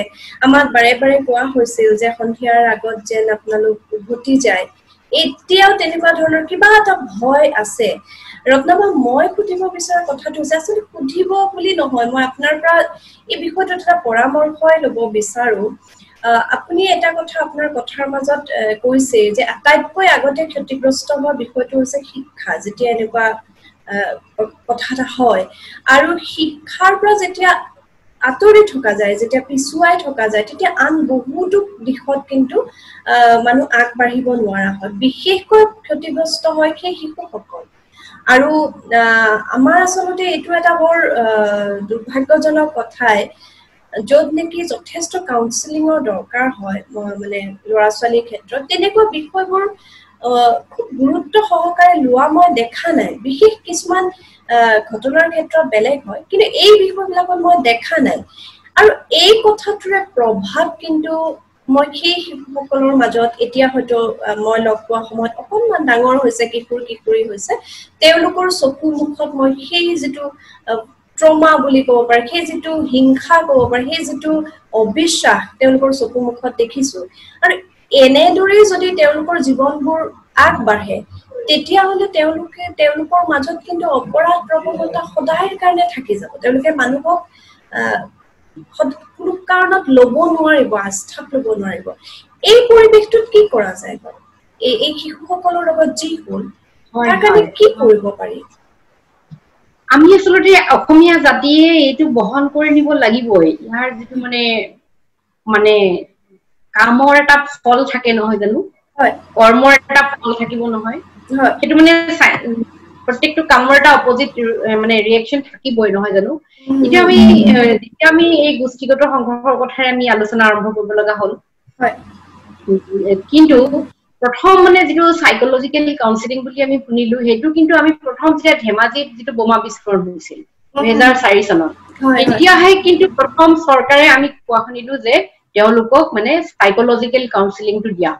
আমাক বাৰে বাৰে কোৱা হৈছিল যে সন্ধিয়াৰ আগত যেন আপোনালোক উভতি যায় এতিয়াও তেনেকুৱা ধৰণৰ কিবা এটা ভয় আছে ৰত্নাবা মই সুধিব বিচৰা কথাটো হৈছে আচলতে সুধিব বুলি নহয় মই আপোনাৰ পৰা এই বিষয়টোত এটা পৰামৰ্শই ল'ব বিচাৰো আপুনি এটা কথা আপোনাৰ কথাৰ মাজত কৈছে যে আটাইতকৈ আগতে ক্ষতিগ্ৰস্ত হোৱা বিষয়টো হৈছে শিক্ষা যেতিয়া এনেকুৱা কথা এটা হয় আৰু শিক্ষাৰ পৰা যেতিয়া আঁতৰি থকা যায় যেতিয়া পিছুৱাই থকা যায় তেতিয়া আন বহুতো দিশত কিন্তু মানুহ আগবাঢ়িব নোৱাৰা হয় বিশেষকৈ ক্ষতিগ্ৰস্ত হয় সেই শিশুসকল আৰু আমাৰ আচলতে এইটো এটা বৰ দুৰ্ভাগ্যজনক কথাই য'ত নেকি যথেষ্ট কাউন্সেলিঙৰ দৰকাৰ হয় মানে ল'ৰা ছোৱালীৰ ক্ষেত্ৰত তেনেকুৱা বিষয়বোৰ খুব গুৰুত্ব সহকাৰে লোৱা মই দেখা নাই বিশেষ কিছুমান ঘটনাৰ ক্ষেত্ৰত বেলেগ হয় কিন্তু এই বিষয়বিলাকত মই দেখা নাই আৰু এই কথাটোৰে প্ৰভাৱ কিন্তু মই সেই শিশুসকলৰ মাজত এতিয়া হয়তো মই লগ পোৱা সময়ত অকণমান ডাঙৰ হৈছে কিশোৰী হৈছে তেওঁলোকৰ চকু মুখত মই সেই যিটো ট্ৰমা বুলি ক'ব পাৰে সেই যিটো হিংসা ক'ব পাৰে সেই যিটো অবিশ্বাস তেওঁলোকৰ চকু মুখত দেখিছো আৰু এনেদৰে যদি তেওঁলোকৰ জীৱনবোৰ আগবাঢ়ে তেতিয়াহ'লে তেওঁলোকৰ মাজত কিন্তু অপৰাধ প্ৰৱণতা সদায়ৰ কাৰণে থাকি যাব তেওঁলোকে মানুহক কোনো কাৰণত ল'ব নোৱাৰিব আস্থাত ল'ব নোৱাৰিব এই পৰিৱেশটোত কি কৰা যায় বাৰু এই শিশুসকলৰ লগত যি হ'ল তাৰ কাৰণে কি কৰিব পাৰি আমি আচলতে অসমীয়া জাতিয়ে এইটো বহন কৰি নিব লাগিবই ইয়াৰ যিটো মানে কামৰ এটা ফল থাকে নহয় জানো হয় কৰ্মৰ এটা ফল থাকিব নহয় সেইটো মানে প্ৰত্যেকটো কামৰ এটা অপজিট মানে ৰিয়েকচন থাকিবই নহয় জানো এতিয়া আমি এই গোষ্ঠীগত সংঘৰ্ষৰ কথাৰে আমি আলোচনা আৰম্ভ কৰিব লগা হ'ল হয় কিন্তু প্ৰথম মানে যিটো সাইকোলজিক্যাল কাউন্সেলিং বুলি আমি শুনিলো হেতু কিন্তু আমি প্ৰথম যেতিয়া ধেমাজিত যিটো বোমা বিস্ফোৰণ হৈছিল 2004 চনত এতিয়াহে কিন্তু প্ৰথম চৰকাৰে আমি কোৱা শুনিলো যে তেওঁলোকক মানে সাইকোলজিক্যাল কাউন্সেলিংটো দিয়া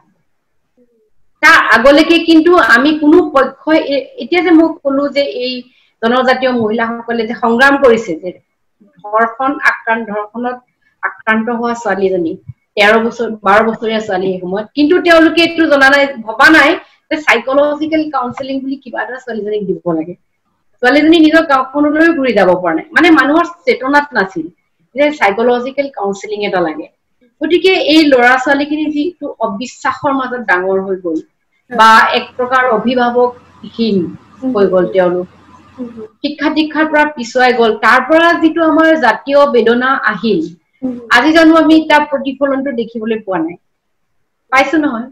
তাৰ আগলৈকে কিন্তু আমি কোনো পক্ষই এতিয়া যে মই ক'লো যে এই জনজাতীয় মহিলাসকলে যে সংগ্ৰাম কৰিছে যে ধৰ্ষণত আক্ৰান্ত হোৱা ছোৱালীজনী 12 বছৰীয়া ছোৱালী সময়ত কিন্তু তেওঁলোকে এইটো জনা নাই ভবা নাই যে সাইকোলজিক্যাল কাউন্সেলিং বুলি কিবা এটা ছোৱালীজনীক দিব লাগে ছোৱালীজনী নিজৰ গাঁওখনলৈ ঘূৰি যাব পৰা নাই মানে মানুহৰ চেতনাত নাছিল যে সাইকোলজিক্যাল কাউন্সেলিং এটা লাগে গতিকে এই ল'ৰা ছোৱালীখিনি যিটো অবিশ্বাসৰ মাজত ডাঙৰ হৈ গ'ল বা এক প্ৰকাৰ অভিভাৱকহীন হৈ গ'ল তেওঁলোক শিক্ষা দীক্ষাৰ পৰা পিছুৱাই গ'ল তাৰ পৰা যিটো আমাৰ জাতীয় বেদনা আহিল আজি জানো আমি তাৰ প্ৰতিফলনটো দেখিবলৈ পোৱা নাই পাইছো নহয়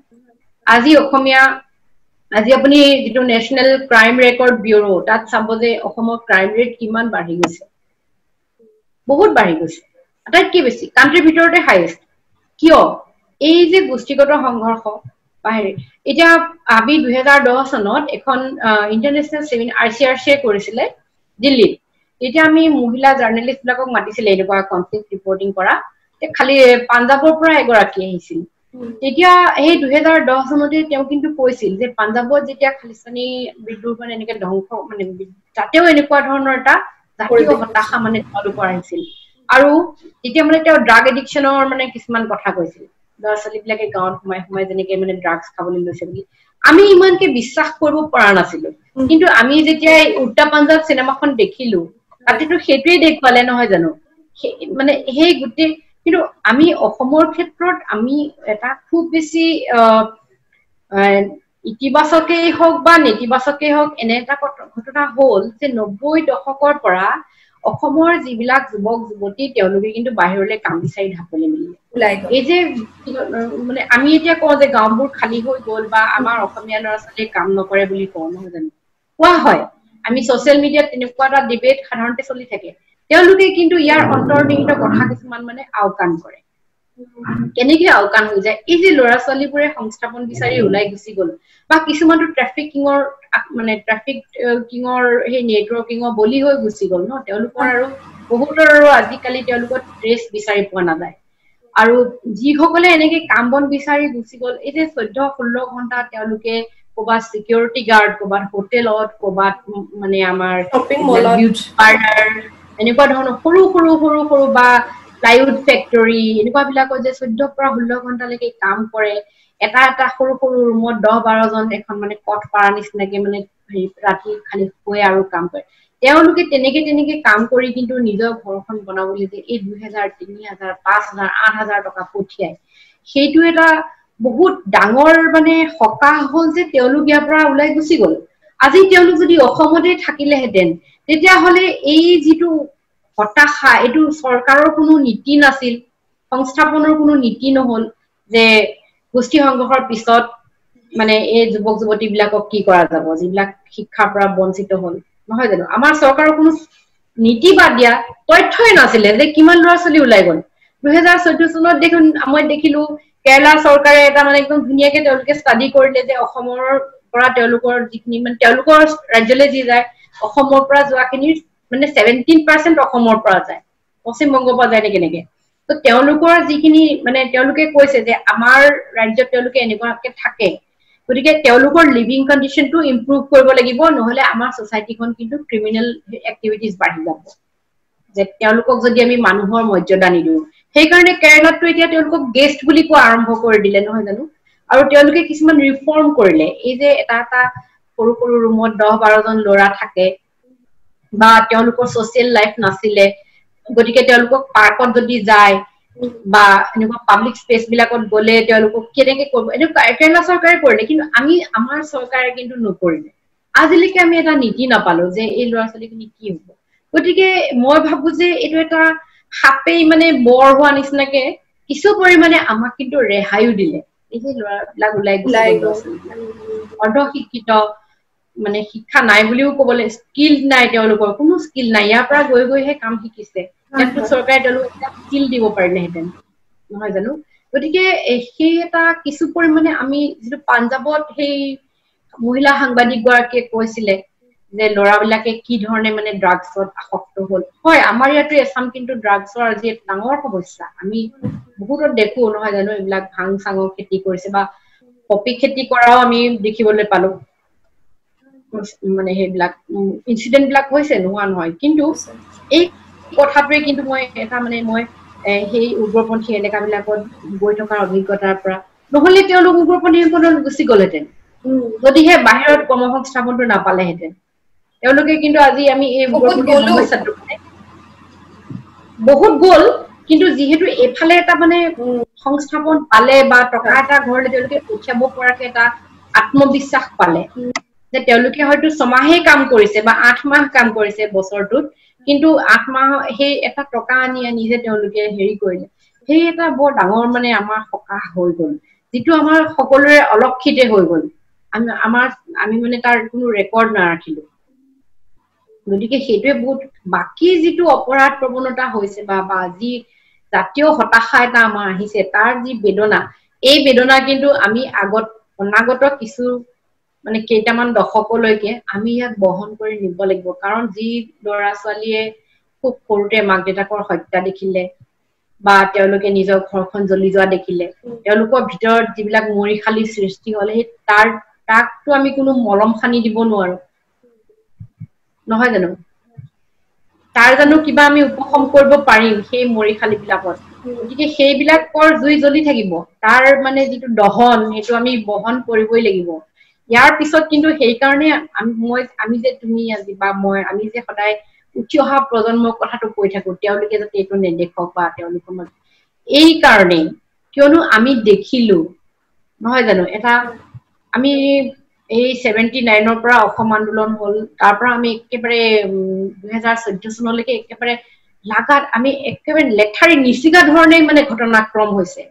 আজি আপুনি যিটো নেশনেল ক্ৰাইম ৰেকৰ্ড ব্যুৰো তাত চাব যে অসমৰ ক্ৰাইম ৰেট কিমান বাঢ়ি গৈছে বহুত বাঢ়ি গৈছে আটাইতকৈ বেছি কাণ্ট্ৰিৰ ভিতৰতে হাইয়েষ্ট কিয় এই যে গোষ্ঠীগত সংঘৰ্ষ বাহিৰে এতিয়া আমি 2010 চনত এখন ইন্টাৰনেশনাল সেমিনাৰ আইচিআৰচি কৰিছিলে দিল্লীত এতিয়া আমি মহিলা জাৰ্নেলিষ্ট বিলাকক মাতিছিলে এনেকুৱা কনফ্লিক্ট ৰিপৰ্টিং কৰা খালি পাঞ্জাবৰ পৰা এগৰাকী আহিছিল তেতিয়া এই 2010 চনতে তেওঁ কিন্তু কৈছিল যে পাঞ্জাবত যেতিয়া খালিস্তানী বিদ্ৰোহ মানে এনেকে ধ্বংস মানে তাতেও এনেকুৱা ধৰণৰ এটা জাতীয় হতাশা মানে তেওঁলোকৰ আহিছিল আৰু এতিয়া মানে তেওঁ ড্ৰাগ এডিকশ্যনৰ মানে কিছুমান কথা কৈছিল ল'ৰা-ছোৱালীবিলাকে গাঁৱত সোমাই যেনেকে মানে ড্ৰাগছ খাবলৈ লৈছে বুলি আমি ইমানকে বিশ্বাস কৰিব পৰা নাছিলো কিন্তু আমি যেতিয়া উত্তৰ পাঞ্জাব চিনেমাখন দেখিলো তাতেতো সেইটোৱে দেখুৱালে নহয় জানো মানে সেই গোটেই কিন্তু আমি অসমৰ ক্ষেত্ৰত আমি এটা খুব বেছি ইতিবাচকেই হওক বা নেতিবাচকেই হওক এনে এটা ঘটনা হ'ল যে 90 দশকৰ পৰা অসমৰ যিবিলাক যুৱক যুৱতী তেওঁলোকে কিন্তু বাহিৰলৈ কাম বিচাৰি ঢাপলি মেলিলে এই যে মানে আমি এতিয়া কওঁ যে গাঁওবোৰ খালী হৈ গ'ল বা আমাৰ অসমীয়া ল'ৰা-ছোৱালীয়ে কাম নকৰে বুলি কওঁ নহয় জানো কোৱা হয় আমি সোশ্যাল মিডিয়াত তেনেকুৱা এটা ডিবেট সাধাৰণতে চলি থাকে তেওঁলোকে কিন্তু ইয়াৰ অন্তৰ্নিহিত কথা কিছুমান মানে আওকাণ কৰে কেনেকে আওকাণ হৈ যায় এই যে ল'ৰা-ছোৱালীবোৰে সংস্থাপন বিচাৰি ওলাই গুচি গ'ল বা কিছুমানটো ট্ৰাফিকিঙৰ মানে ট্ৰাফিকিঙৰ সেই নেটৱৰ্কিঙৰ বলি হৈ গুচি গ'ল ন তেওঁলোকৰ আৰু বহুতৰ আৰু আজিকালি তেওঁলোকৰ ট্ৰেছ বিচাৰি পোৱা নাযায় আৰু যিসকলে এনেকে কাম বন বিচাৰি গুচি গ'ল এই যে 14-16 ঘণ্টা তেওঁলোকে ক'বাত সিকিউৰিটি গাৰ্ড ক'বাত হোটেলত ক'বাত মানে আমাৰ শপিং মলত পাৰ্লাৰ এনেকুৱা ধৰণৰ সৰু বা প্লাইউড ফেক্টৰী এনেকুৱা বিলাকত যে 14 পৰা 16 ঘণ্টালৈকে কাম কৰে এটা সৰু ৰুমত 10-12 জন এখন মানে কট পাৰা নিচিনাকে মানে ৰাতি খালি শুৱে আৰু কাম কৰে তেওঁলোকে তেনেকে কাম কৰি কিন্তু নিজৰ ঘৰখন বনাবলৈ যে এই 2000 3000 5000 8000 টকা পঠিয়ায় সেইটো এটা বহুত ডাঙৰ মানে সকাহ হ'ল যে তেওঁলোক ইয়াৰ পৰা ওলাই গুচি গ'ল আজি তেওঁলোক যদি অসমতে থাকিলেহেঁতেন তেতিয়া হলে এই যিটো হতাশা এইটো চৰকাৰৰ কোনো নীতি নাছিল সংস্থাপনৰ কোনো নীতি নহল যে গোষ্ঠী সংঘৰ্ষৰ পিছত মানে এই যুৱক যুৱতী বিলাকক কি কৰা যাব যিবিলাক শিক্ষাৰ পৰা বঞ্চিত হ'ল নহয় জানো আমাৰ চৰকাৰৰ কোনো নীতি বাদ দিয়া তথ্যই নাছিলে যে কিমান ল'ৰা-ছোৱালী ওলাই গ'ল 2014 চনত দেখোন মই দেখিলো কেৰালা চৰকাৰে এটা মানে একদম ধুনীয়াকে তেওঁলোকে ষ্টাডি কৰিলে যে অসমৰ পৰা তেওঁলোকৰ যিখিনি মানে তেওঁলোকৰ ৰাজ্যলৈ যি যায় অসমৰ পৰা যোৱাখিনি মানে 17% অসমৰ পৰা যায় পশ্চিম বংগৰ পৰা যায় কেনেকে তো তেওঁলোকৰ যিখিনি মানে তেওঁলোকে কৈছে যে আমাৰ ৰাজ্যত তেওঁলোকে এনেকুৱাকে থাকে গতিকে তেওঁলোকৰ লিভিং কণ্ডিশনটো ইমপ্ৰুভ কৰিব লাগিব নহলে আমাৰ সোসাইটিখন কিন্তু ক্ৰিমিনেল এক্টিভিটিজ বাঢ়ি যাব যে তেওঁলোকক যদি আমি মানুহৰ মৰ্যাদা নিদিও সেই কাৰণে কেৰালাতো এতিয়া তেওঁলোকক গেষ্ট বুলি কোৱা আৰম্ভ কৰি দিলে নহয় জানো আৰু তেওঁলোকে কিছুমান ৰিফৰ্ম কৰিলে এই যে এটা সৰু ৰুমত 10-12 জন ল'ৰা থাকে বা তেওঁলোকৰ সোশ্যাল লাইফ নাছিলে গতিকে তেওঁলোকক পাৰ্কত যদি যায় বা এনেকুৱা পাব্লিক স্পেচ বিলাকত গলে তেওঁলোকক কেনেকে কৰিব এনেকুৱা কেৰালা চৰকাৰে কৰিলে কিন্তু আমি আমাৰ চৰকাৰে কিন্তু নকৰিলে আজিলৈকে আমি এটা নীতি নাপালো যে এই ল'ৰা-ছোৱালীখিনি কি হ'ব গতিকে মই ভাবো যে এইটো এটা হাপেই মানে বৰ হোৱা নিচিনাকে কিছু পৰিমাণে আমাক কিন্তু ৰেহাইও দিলে এই যে ল'ৰাবিলাক ওলাই গৈছে অৰ্ধশিক্ষিত মানে শিক্ষা নাই বুলিও ক'বলে স্কিল নাই তেওঁলোকৰ কোনো স্কিল নাই ইয়াৰ পৰা গৈহে কাম শিকিছে ইয়াতো চৰকাৰে তেওঁলোকক স্কিল দিব পাৰিলেহেঁতেন নহয় জানো গতিকে সেই এটা কিছু পৰিমাণে আমি যিটো পাঞ্জাবত সেই মহিলা সাংবাদিক গৰাকীয়ে কৈছিলে যে ল'ৰাবিলাকে কি ধৰণে মানে ড্ৰাগছত আসক্ত হ'ল হয় আমাৰ ইয়াতো এছাম কিন্তু ড্ৰাগছৰ আজি এক ডাঙৰ সমস্যা আমি বহুত দেখো নহয় জানো এইবিলাক ভাং চাঙৰ খেতি কৰিছে বা পপি খেতি কৰাও আমি দেখিবলৈ পালো মানে সেইবিলাক ইনসিডেন্ট বিলাক হৈছে নোহোৱা নহয় কিন্তু এই কথাটোৱে কিন্তু মই এটা মানে মই সেই উগ্ৰপন্থী এলেকাবিলাকত গৈ থকাৰ অভিজ্ঞতাৰ পৰা নহলে তেওঁলোক উগ্ৰপন্থীসকলক গুচি গ'লহেঁতেন যদিহে বাহিৰত কৰ্মসংস্থাপনটো নাপালেহেঁতেন তেওঁলোকে কিন্তু আজি আমি এই উগ্ৰপন্থীৰ সমস্যাটো বহুত গ'ল কিন্তু যিহেতু এফালে এটা মানে সংস্থাপন পালে বা টকা এটা ঘৰলৈ তেওঁলোকে পঠিয়াব পৰাকে এটা আত্মবিশ্বাস পালে যে তেওঁলোকে হয়তো 6 মাহে কাম কৰিছে বা 8 মাহ কাম কৰিছে বছৰটোত কিন্তু 8 মাহ সেই এটা টকা আনি যে তেওঁলোকে হেৰি কৰিলে সেই এটা বৰ ডাঙৰ মানে আমাৰ সকাহ হৈ গ'ল যেটো আমাৰ সকলোৰে অলক্ষিতে হৈ গ'ল আমি মানে তাৰ কোনো ৰেকৰ্ড নাৰাখিলো গতিকে সেইটোৱে বহুত বাকি যেটো অপৰাধ প্ৰৱণতা হৈছে বা যি জাতীয় হতাশা এটা আমাৰ আহিছে তাৰ যি বেদনা এই বেদনা কিন্তু আমি অনাগত কিছু মানে কেইটামান দশকলৈকে আমি ইয়াক বহন কৰি নিব লাগিব কাৰণ যি ল'ৰা ছোৱালীয়ে খুব সৰুতে মাক দেউতাকৰ হত্যা দেখিলে বা তেওঁলোকে নিজৰ ঘৰখন জ্বলি যোৱা দেখিলে তেওঁলোকৰ ভিতৰত যিবিলাক মৰিখালি সৃষ্টি হলে সেই তাকটো আমি কোনো মলম সানি দিব নোৱাৰো নহয় জানো তাৰ জানো কিবা আমি উপশম কৰিব পাৰিম সেই মৰিখালি বিলাকত গতিকে সেইবিলাকৰ জুই জ্বলি থাকিব তাৰ মানে যিটো দহন সেইটো আমি বহন কৰিবই লাগিব ইয়াৰ পিছত কিন্তু সেই কাৰণে আমি যে তুমি আজি বা মই আমি যে সদায় উঠি অহা প্ৰজন্মৰ কথাটো কৈ থাকো তেওঁলোকে যাতে এইটো নেদেখক বা তেওঁলোকৰ এই কাৰণে কিয়নো আমি দেখিলো নহয় জানো এটা আমি এই 79 পৰা অসম আন্দোলন হল তাৰ পৰা আমি একেবাৰে 2014 চনলৈকে একেবাৰে লাগাত আমি একেবাৰে লেঠাৰি নিচিগা ধৰণে মানে ঘটনাক্ৰম হৈছে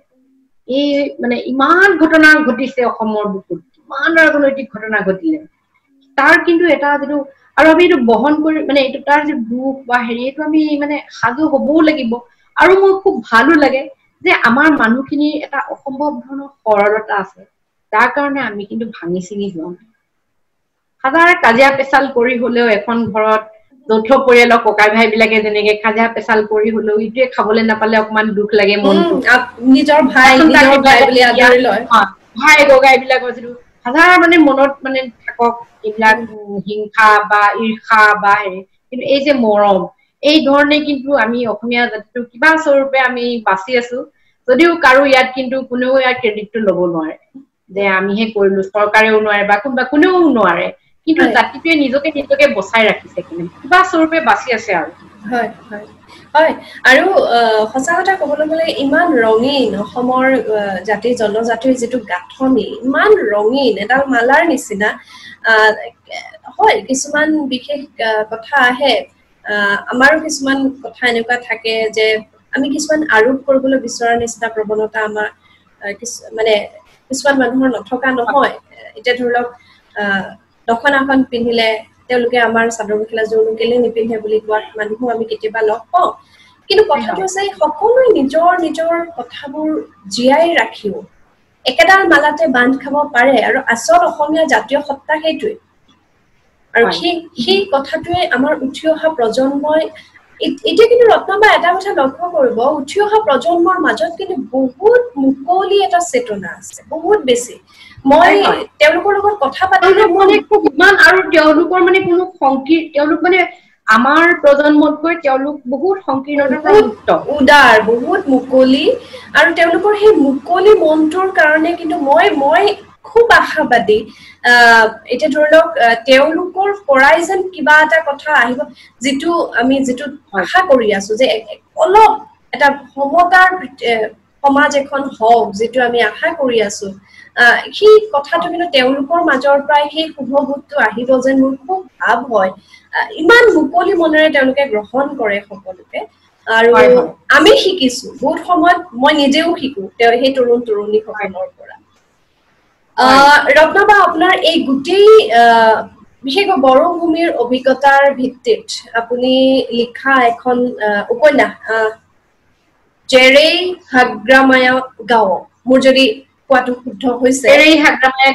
এই মানে ইমান ঘটনা ঘটিছে অসমৰ বুকুত ইমান ৰাজনৈতিক ঘটনা ঘটিলে তাৰ কিন্তু এটা যেটো আৰু আমি এইটো বহন কৰি মানে এইটো তাৰ যে দুখ বা হেৰি এইটো আমি মানে সাজু হ'বও লাগিব আৰু মোৰ খুব ভালো লাগে যে আমাৰ মানুহখিনি এটা অসম্ভৱ ধৰণৰ সৰলতা আছে তাৰ কাৰণে আমি কিন্তু ভাঙি চিঙি যোৱা নাই হাজাৰ কাজিয়া পেচাল কৰি হলেও এখন ঘৰত যৌথ পৰিয়ালৰ ককাই ভাই বিলাকে যেনেকে কাজিয়া পেচাল কৰি হলেও ইটোৱে খাবলৈ নাপালে অকমান দুখ লাগে মনটো নিজৰ ভাই বুলি আদৰি লয় ভাই ককাই বিলাকৰ যিটো হাজাৰ মানে মনত মানে থাকক এইবিলাক হিংসা বা ঈৰ্ষা বা হেৰি কিন্তু এই যে মৰম এই ধৰণে কিন্তু আমি অসমীয়া জাতিটো কিবা স্বৰূপে আমি বাচি আছো যদিও কাৰো ইয়াত কিন্তু কোনেও ইয়াৰ ক্ৰেডিটটো ল'ব নোৱাৰে যে আমিহে কৰিলো চৰকাৰেও নোৱাৰে বা কোনেও নোৱাৰে কিন্তু জাতিটোৱে নিজকে বচাই ৰাখিছে কিন্তু কিবা স্বৰূপে বাচি আছে আৰু হয় হয় হয় আৰু সঁচা কথা ক'বলৈ গ'লে ইমান ৰঙীন অসমৰ জাতি জনজাতিৰ যিটো গাঁথনি ইমান ৰঙীন এটা মালাৰ নিচিনা হয় কিছুমান বিশেষ কথা আহে আমাৰো কিছুমান কথা এনেকুৱা থাকে যে আমি কিছুমান আৰোপ কৰিবলৈ বিচৰা নিচিনা প্ৰৱণতা আমাৰ মানে কিছুমান মানুহৰ নথকা নহয় এতিয়া ধৰি লওক দখনাখন পিন্ধিলে তেওঁলোকে আমাৰ চাদৰ মেখেলাযোৰ কেলে নিপিন্ধে বুলি কোৱাত মানুহো আমি কেতিয়াবা লগ পাওঁ কিন্তু কথাটো আছে সকলোৱে নিজৰ কথাবোৰ জীয়াই ৰাখিও একেডাল মালাতে বান্ধ খাব পাৰে আৰু আচল অসমীয়া জাতীয় সত্তা সেইটোৱে আৰু সেই কথাটোৱে আমাৰ উঠি অহা প্ৰজন্মই এতিয়া কিন্তু ৰত্নবা এটা কথা লক্ষ্য কৰিব উঠি অহা প্ৰজন্মৰ মাজত কিন্তু বহুত মুকলি এটা চেতনা আছে বহুত বেছি মই তেওঁলোকৰ লগত কথা পাতিলে মানে খুব ইমান আৰু তেওঁলোকৰ মানে কোনো তেওঁলোক মানে আমাৰ প্ৰজন্মতকৈ তেওঁলোক বহুত সংকীৰ্ণতাৰ পৰা মুক্ত উদাৰ বহুত মুকলি আৰু তেওঁলোকৰ সেই মুকলি মনটোৰ কাৰণে কিন্তু মই খুব আশাবাদী এটা ধৰি লওক তেওঁলোকৰ পৰাই যেন কিবা এটা কথা আহিব যিটো আমি যিটো আশা কৰি আছো যে অলপ এটা সমতাৰ সমাজ এখন হওক যিটো আমি আশা কৰি আছো সেই কথাটো কিন্তু তেওঁলোকৰ মাজৰ পৰাই সেই শুভবোধটো আহিব যেন মোৰ খুব ভাৱ হয় ইমান মুকলি মনেৰে তেওঁলোকে গ্ৰহণ কৰে সকলোকে আৰু আমি শিকিছো বহুত সময়ত মই নিজেও শিকো সেই তৰুণ তৰুণীসকলৰ পৰা ৰত্নবা আপোনাৰ এই গোটেই বিশেষকৈ বড়ো ভূমিৰ অভিজ্ঞতাৰ ভিত্তিত আপুনি লিখা এখন উপন্যাস জেৰেই হাগ্ৰামায়া গাঁও মোৰ যদি কোৱাটো শুদ্ধ হৈছে জেৰেই হাগ্ৰামায়া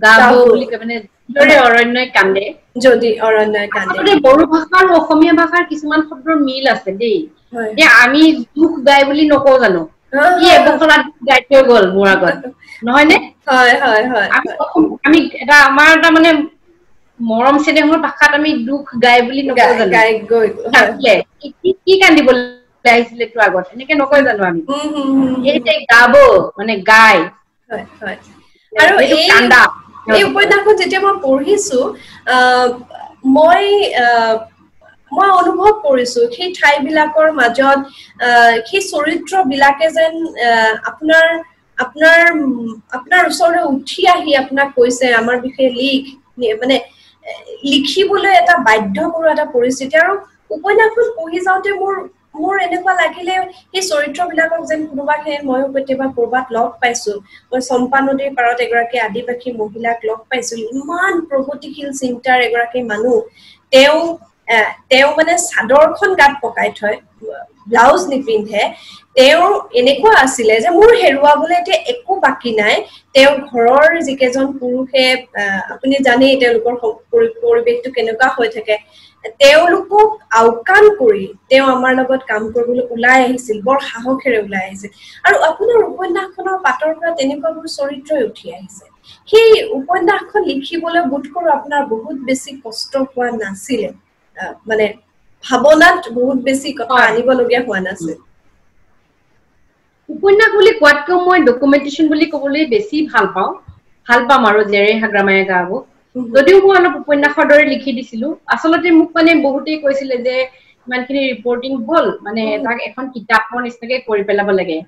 গাঁও বুলি মানে অৰণ্যই কান্দে যদি অৰণ্যই কান্দে বড়ো ভাষা আৰু অসমীয়া ভাষাৰ কিছুমান শব্দৰ মিল আছে দেই যে আমি দুখ গাই বুলি নকওঁ জানো কি এবখলাত গাই থৈ গ'ল মোৰ আগত নহয় নে আমি এটা আমাৰ এটা মানে মৰম চেনেহৰ ভাষাত আমি দুখ গাই বুলি নকওঁ জানো কি কান্দিবলৈ আহিছিলে তোৰ আগত এনেকে নকয় জানো আমি এই যে গাব মানে গাই আৰু এই উপন্যাসখন যেতিয়া মই পঢ়িছো মই অনুভৱ কৰিছো সেই ঠাইবিলাকৰ মাজত সেই চৰিত্ৰবিলাকে যেন আপোনাৰ ওচৰলৈ উঠি আহি আপোনাক কৈছে আমাৰ বিষয়ে মানে লিখিবলৈ এটা বাধ্য কৰোৱা এটা পৰিস্থিতি আৰু উপন্যাসখন পঢ়ি যাওঁতে মোৰ এনেকুৱা লাগিলে সেই চৰিত্ৰবিলাকক যেন কোনোবাকে ময়ো কেতিয়াবা কৰবাত লগ পাইছো মই চম্পা নদীৰ পাৰত এগৰাকী আদিবাসী মহিলাক লগ পাইছো ইমান প্ৰগতিশীল চিন্তাৰ এগৰাকী মানুহ তেওঁ মানে চাদৰখন গাত পকাই থয় ব্লাউজ নিপিন্ধে তেওঁ এনেকুৱা আছিলে যে মোৰ হেৰুৱাবলৈ এতিয়া একো বাকি নাই তেওঁ ঘৰৰ যিকেজন পুৰুষে আপুনি জানে তেওঁলোকৰ পৰিৱেশটো কেনেকুৱা হৈ থাকে তেওঁলোকক আউকান কৰি তেওঁ আমাৰ লগত কাম কৰিবলৈ ওলাই আহিছিল বৰ সাহসেৰে ওলাই আহিছিল আৰু আপোনাৰ উপন্যাসখনৰ পাতৰ পৰা তেনেকুৱাবোৰ চৰিত্ৰই উঠি আহিছে সেই উপন্যাসখন লিখিবলৈ বোধ কৰো আপোনাৰ বহুত বেছি কষ্ট হোৱা নাছিলে মানে ভাবনাত বহুত বেছি কথা আনিবলগীয়া হোৱা নাছিল উপন্যাস বুলি কোৱাতকৈ মই ডকুমেন্টেশন বুলি ক'বলৈ বেছি ভাল পাম আৰু জেৰে হাগ্ৰামায়ে গাব যদিও মই অলপ উপন্যাসৰ দৰে লিখি দিছিলো আচলতে মোক মানে বহুতেই কৈছিলে যে ইমানখিনি ৰিপৰ্টিং হ'ল মানে তাক এখন কিতাপৰ নিচিনাকে কৰি পেলাব লাগে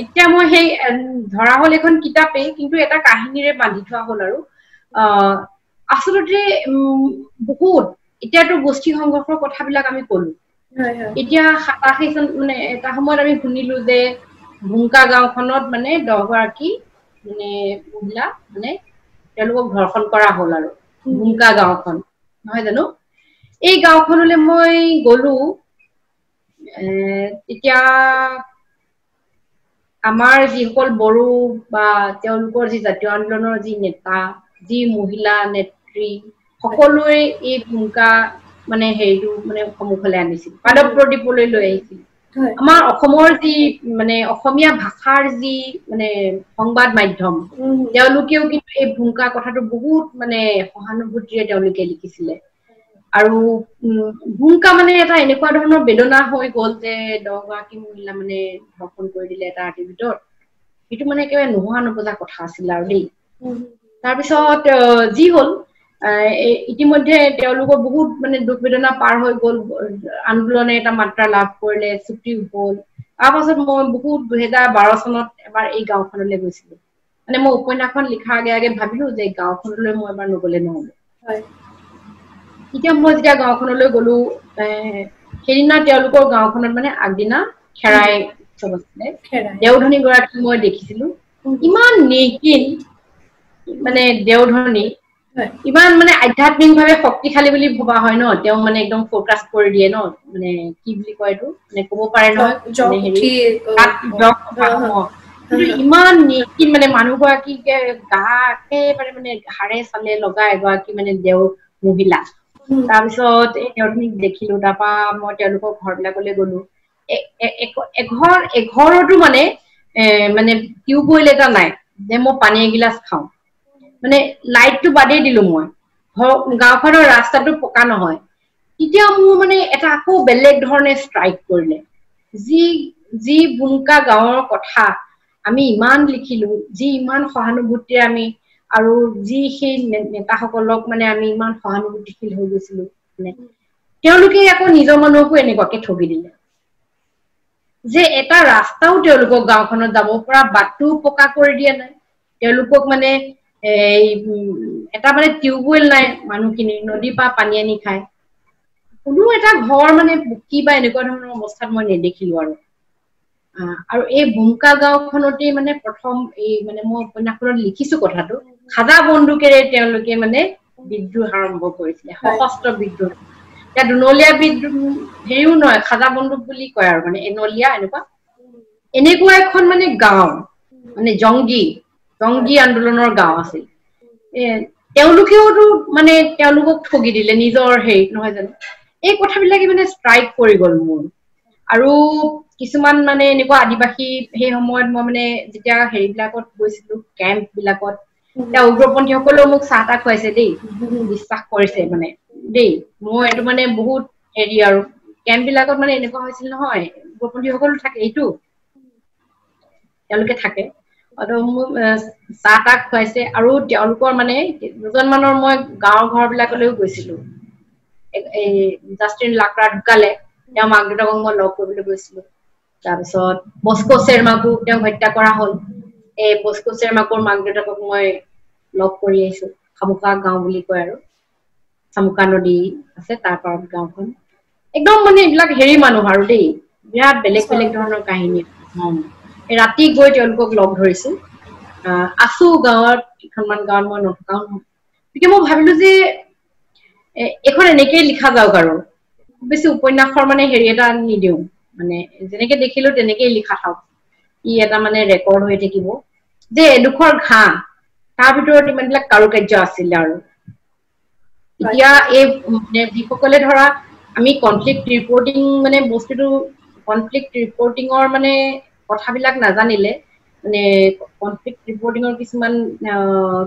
এতিয়া মই সেই ধৰা হ'ল এখন কিতাপেই কিন্তু এটা কাহিনীৰে বান্ধি থোৱা হ'ল আৰু আচলতে বহুত এতিয়াতো গোষ্ঠী সংঘৰ্ষৰ কথাবিলাক আমি ক'লো এতিয়া 87 চন মানে এটা সময়ত আমি শুনিলো যে ভুংকা গাঁওখনত মানে 10 গৰাকী মানে মহিলা মানে তেওঁলোকক ধৰ্ষণ কৰা হ'ল আৰু ভুংকা গাঁওখন নহয় জানো এই গাঁওখনলৈ মই গলো এতিয়া আমাৰ যিসকল বড়ো বা তেওঁলোকৰ যি জাতীয় আন্দোলনৰ যি নেতা যি মহিলা নেত্ৰী সকলোৱে এই ভূমিকা মানে হেৰিটো মানে সন্মুখলৈ আনিছিল পাদৱ প্ৰদীপলৈ লৈ আহিছিল আমাৰ অসমৰ যি মানে অসমীয়া ভাষাৰ যি মানে সংবাদ মাধ্যম তেওঁলোকেও কিন্তু এই ভূমিকা কথাটো বহুত মানে সহানুভূতিৰে তেওঁলোকে লিখিছিলে আৰু ভূমিকা মানে এটা এনেকুৱা ধৰণৰ বেদনা হৈ গ'ল যে 10 গৰাকী মহিলা মানে ধৰ্ষণ কৰি দিলে এটা ৰাতিৰ ভিতৰত সেইটো মানে একেবাৰে নোহোৱা নপজা কথা আছিল আৰু দেই তাৰপিছত যি হ'ল ইতিমধ্যে তেওঁলোকৰ বহুত মানে দুখ বেদনা পাৰ হৈ গ'ল আন্দোলনে এটা মাত্ৰা লাভ কৰিলে চুক্তি হ'ল তাৰপাছত মই বহুত 2012 চনত এবাৰ এই গাঁওখনলৈ গৈছিলো মানে মই উপন্যাসখন লিখাৰ আগে ভাবিলো যে গাঁওখনলৈ মই এবাৰ নগলে নহ'ব এতিয়া মই যেতিয়া গাঁওখনলৈ গলো সেইদিনা তেওঁলোকৰ গাঁওখনত মানে আগদিনা খেৰাই উৎসৱ আছিলে দেওধনী গৰাকী মই দেখিছিলো ইমান নিকিন মানে দেওধনী ইমান মানে আধ্যাত্মিকভাৱে শক্তিশালী বুলি ভবা হয় ন তেওঁ মানে একদম ফোকাস কৰি দিয়ে ন মানে কি বুলি কয় এইটো মানে ক'ব পাৰে নহয় মানে হেৰি ইমান নিকিন মানে মানুহগৰাকীকে গা একেবাৰে মানে হাড়ে চালে লগা এগৰাকী মানে দেও মহিলা তাৰপিছত এই দেওধনীক দেখিলো তাৰপা মই তেওঁলোকৰ ঘৰবিলাকলৈ গলো এঘৰতো মানে মানে টিউবৱেল এটা নাই যে মই পানী এগিলাচ খাওঁ মানে লাইটটো বাদেই দিলো মই গাঁওখনৰ ৰাস্তাটো পকা নহয় তেতিয়া মোৰ মানে এটা আকৌ বেলেগ ধৰণে ষ্ট্ৰাইক কৰিলে যি ভূমিকা গাঁৱৰ কথা আমি ইমান লিখিলো যি ইমান সহানুভূতিৰে আমি আৰু যি সেই নেতাসকলক মানে আমি ইমান সহানুভূতিশীল হৈ গৈছিলো মানে তেওঁলোকে আকৌ নিজৰ মানুহকো এনেকুৱাকে ঠগি দিলে যে এটা ৰাস্তাও তেওঁলোকক গাঁওখনত যাব পৰা বাটটো পকা কৰি দিয়া নাই তেওঁলোকক মানে এটা মানে টিউবৱেল নাই মানুহখিনি নদীৰ পৰা পানী আনি খায় কোনো এটা ঘৰ মানে কি বা এনেকুৱা ধৰণৰ অৱস্থাত মই নেদেখিলো আৰু এই ভূমিকা গাঁওখনতে মানে প্ৰথম এই মানে মই উপন্যাসখনত লিখিছো কথাটো খাজা বন্দুকেৰে তেওঁলোকে মানে বিদ্ৰোহ আৰম্ভ কৰিছিলে সশস্ত্ৰ বিদ্ৰোহ এতিয়া দুনলীয়া বিদ্ৰোহ হেৰিও নহয় খাজা বন্দুক বুলি কয় আৰু মানে এনলীয়া এনেকুৱা এখন মানে গাঁও মানে জংগী আন্দোলনৰ গাঁও আছিল তেওঁলোকেওতো মানে তেওঁলোকক ঠগি দিলে নিজৰ হেৰিত নহয় জানো এই কথাবিলাকে মানে ষ্ট্ৰাইক কৰি গ'ল মোৰ আৰু কিছুমান মানে এনেকুৱা আদিবাসী সেই সময়ত মই মানে যেতিয়া হেৰিবিলাকত গৈছিলো কেম্প বিলাকত এতিয়া উগ্ৰপন্থীসকলেও মোক চাহ তাহ খুৱাইছে দেই বিশ্বাস কৰিছে মানে দেই মই এইটো মানে বহুত হেৰি আৰু কেম্প বিলাকত মানে এনেকুৱা হৈছিল নহয় উগ্ৰপন্থীসকলো থাকে এইটো তেওঁলোকে থাকে আৰু মোক চাহ তাহ খুৱাইছে আৰু তেওঁলোকৰ মানে দুজনমানৰ মই গাঁৱৰ ঘৰবিলাকলৈও গৈছিলো এই জাষ্টিন লাকৰা ঢুকালে তেওঁ মাক দেউতাকক মই লগ কৰিবলৈ গৈছিলো তাৰপিছত বস্কো শৰ্মাকো তেওঁ হত্যা কৰা হ'ল এই বস্কো শৰ্মাকৰ মাক দেউতাকক মই লগ কৰি আহিছো খামুকা গাঁও বুলি কয় আৰু চামুকা নদী আছে তাৰ পাৰত গাঁওখন একদম মানে এইবিলাক হেৰি মানুহ আৰু দেই বিৰাট বেলেগ ধৰণৰ কাহিনী ৰাতি গৈ তেওঁলোকক লগ ধৰিছো আছো গাঁৱত ইখনমান গাঁৱত মই নথকাও নহয় গতিকে মই ভাবিলো যে এখন এনেকেই লিখা যাওক আৰু বেছি উপন্যাসৰ মানে হেৰি এটা নিদিওঁ মানে যেনেকে দেখিলো তেনেকেই লিখা থাকক ই এটা মানে ৰেকৰ্ড হৈ থাকিব যে এডোখৰ ঘাঁ তাৰ ভিতৰত ইমানবিলাক কাৰুকাৰ্য আছিল আৰু এতিয়া এই যিসকলে ধৰা আমি কনফ্লিক্ট ৰিপৰ্টিং মানে বস্তুটো কনফ্লিক্ট ৰিপৰ্টিঙৰ মানে কথাবিলাক নাজানিলে মানে কনফ্লিক্ট ৰিপৰ্টিঙৰ কিছুমান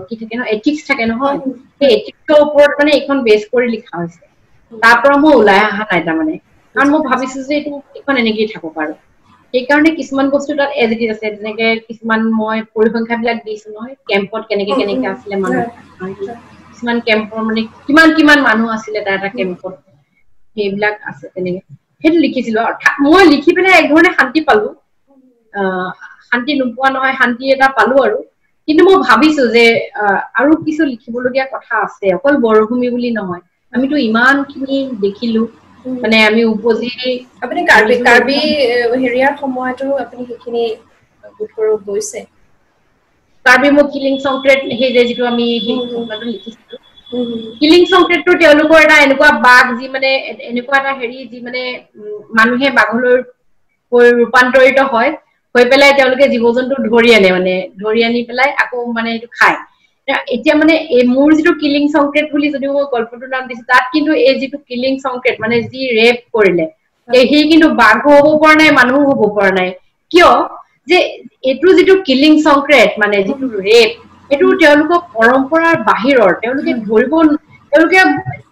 কি থাকে ন এথিক্স থাকে নহয় সেই এথিক্সৰ ওপৰত মানে এখন বেছ কৰি লিখা হৈছে তাৰ পৰা মই ওলাই অহা নাই তাৰমানে কাৰণ মই ভাবিছো যে এইটো এখন এনেকেই থাকক আৰু সেইকাৰণে কিছুমান বস্তু তাত এজ ইট ইজ আছে যেনেকে কিছুমান মই পৰিসংখ্যাবিলাক দিছো নহয় কেম্পত কেনেকে কেনেকে আছিলে মানুহ কিছুমান কেম্পৰ মানে কিমান মানুহ আছিলে এটা কেম্পত সেইবিলাক আছে তেনেকে সেইটো লিখিছিলো মই লিখি পেলাই এক ধৰণে শান্তি পালো শান্তি নোপোৱা নহয় শান্তি এটা পালো আৰু কিন্তু মই ভাবিছো যে আৰু কিছু লিখিবলগীয়া কথা আছে অকল বৰভূমি বুলি নহয় আমিতো ইমানখিনি দেখিলো মানে আমি উপজি আপুনি কাৰ্বি হেৰিয়াৰ সময়তো আপুনি সেইখিনি গুটকৰো গৈছে কাৰ্বি মোক কিলিং সংক্ৰেট সেই যে যিটো আমি ঘটনাটো লিখিছিলো কিলিং সংক্ৰেটটো তেওঁলোকৰ এটা এনেকুৱা বাঘ যি মানে এনেকুৱা এটা হেৰি যি মানে মানুহে বাঘলৈ ৰূপান্তৰিত হয় হৈ পেলাই তেওঁলোকে জীৱ জন্তু ধৰি আনে মানে ধৰি আনি পেলাই আকৌ মানে এইটো খায় এতিয়া মানে এই মোৰ যিটো কিলিং সংক্ৰেট বুলি যদিও মই গল্পটোৰ নাম দিছো তাত কিন্তু এই যিটো কিলিং সংক্ৰেট মানে যি ৰেপ কৰিলে সেই কিন্তু বাঘ হ'ব পৰা নাই মানুহো হ'ব পৰা নাই কিয় যে এইটো যিটো কিলিং সংক্ৰেট মানে যিটো ৰেপ এইটো তেওঁলোকৰ পৰম্পৰাৰ বাহিৰৰ তেওঁলোকে ধৰিব তেওঁলোকে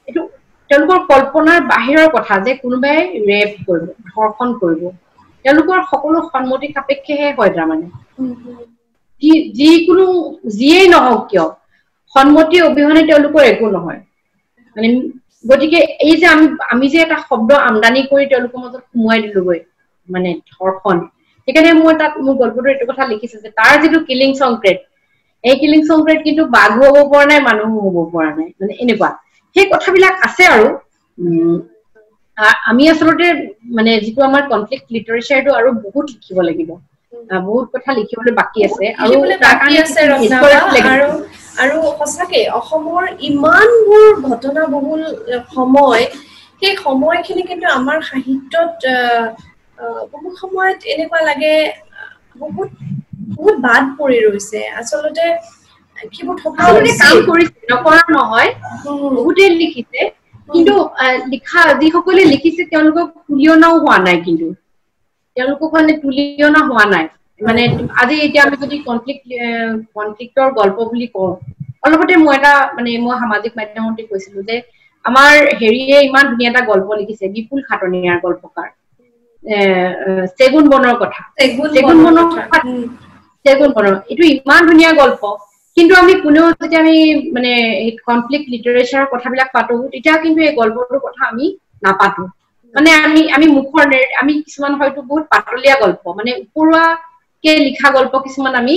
এইটো তেওঁলোকৰ কল্পনাৰ বাহিৰৰ কথা যে কোনোবাই ৰেপ কৰিব ধৰ্ষণ কৰিব তেওঁলোকৰ সকলো সন্মতি সাপেক্ষেহে হয় তাৰমানে যিকোনো যিয়েই নহওক কিয় সন্মতি অবিহনে তেওঁলোকৰ একো নহয় মানে গতিকে এই যে আমি যে এটা শব্দ আমদানি কৰি তেওঁলোকৰ মাজত সোমোৱাই দিলোগৈ মানে ধৰ্ষণ সেইকাৰণে মই তাত মোৰ গল্পটো এইটো কথা লিখিছো যে তাৰ যিটো কিলিং সংক্ৰেট এই কিলিং সংক্ৰেট কিন্তু বাঘ হ'ব পৰা নাই মানুহো হ'ব পৰা নাই মানে এনেকুৱা সেই কথাবিলাক আছে আৰু আমি আচলতে মানে যিটো আমাৰ কনফ্লিক্ট লিটাৰেচাৰটো আৰু বহুত লিখিব লাগিব বহুত কথা লিখিবলৈ বাকি আছে আৰু আৰু সঁচাকে অসমৰ ইমানবোৰ ঘটনাবহুল সময় সেই সময়খিনি কিন্তু আমাৰ সাহিত্যত বহু সময়ত এনেকুৱা লাগে বহুত বহুত বাদ পৰি ৰৈছে আচলতে কিবোৰ সকলোৱে কাম কৰিছে নকৰা নহয় বহুতে লিখিছে কিন্তু লিখা যিসকলে লিখিছে তেওঁলোকক তুলিয়নাও হোৱা নাই কিন্তু তেওঁলোকক মানে তুলিয়না হোৱা নাই মানে আজি এতিয়া আমি যদি কনফ্লিক্টৰ গল্প বুলি কওঁ অলপতে মই এটা মানে মই সামাজিক মাধ্যমতে কৈছিলো যে আমাৰ হেৰিয়ে ইমান ধুনীয়া এটা গল্প লিখিছে বিপুল খাটনিয়াৰ গল্পকাৰ চেগুন বনৰ কথা চেগুন বনৰ এইটো ইমান ধুনীয়া গল্প কিন্তু আমি কোনেও যেতিয়া আমি মানে কনফ্লিক্ট লিটাৰেচাৰৰ কথাবিলাক পাতো তেতিয়া কিন্তু এই গল্পটোৰ কথা আমি নাপাতো মানে আমি মুখৰ আমি কিছুমান হয়তো বহুত পাতলীয়া গল্প মানে উপৰুৱাকে লিখা গল্প কিছুমান আমি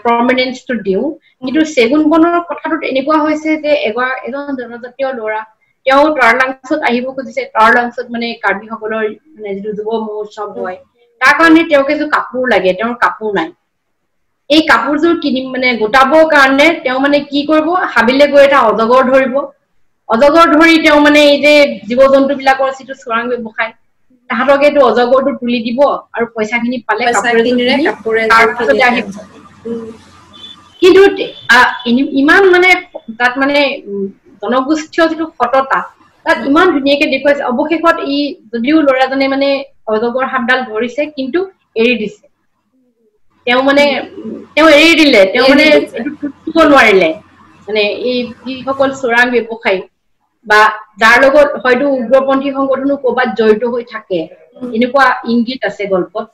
প্ৰমিনেন্সটো দিওঁ কিন্তু চেগুন বনৰ কথাটোত এনেকুৱা হৈছে যে এজন জনজাতীয় ল'ৰা তেওঁ টাৰলাংছত আহিব খুজিছে টাৰলাংছত মানে কাৰ্বিসকলৰ মানে যিটো যুৱ মহোৎসৱ হয় তাৰ কাৰণে তেওঁক এযোৰ কাপোৰ লাগে তেওঁৰ কাপোৰ নাই এই কাপোৰযোৰ কিনিম মানে গোটাবৰ কাৰণে তেওঁ মানে কি কৰিব হাবিলে গৈ এটা অজগৰ ধৰিব অজগৰ ধৰি তেওঁ মানে এই যে জীৱ জন্তু বিলাকৰ যিটো চোৰাং ব্যৱসায় তাহাঁতকে এইটো অজগৰটো তুলি দিব আৰু পইচাখিনি পালে কাপোৰে তাৰপিছতে আহিব কিন্তু ইমান মানে তাত মানে জনগোষ্ঠীয় যিটো সততা তাত ইমান ধুনীয়াকে দেখুৱাইছে অৱশেষত ই যদিও ল'ৰাজনে মানে অজগৰ সাপডাল ধৰিছে কিন্তু এৰি দিছে তেওঁ মানে তেওঁ এৰি দিলে তেওঁ মানে এইটো টুটিব নোৱাৰিলে মানে এই যিসকল চোৰাং ব্যৱসায়ী বা যাৰ লগত হয়তো উগ্ৰপন্থী সংগঠনো ক'ৰবাত জড়িত হৈ থাকে এনেকুৱা ইংগিত আছে গল্পত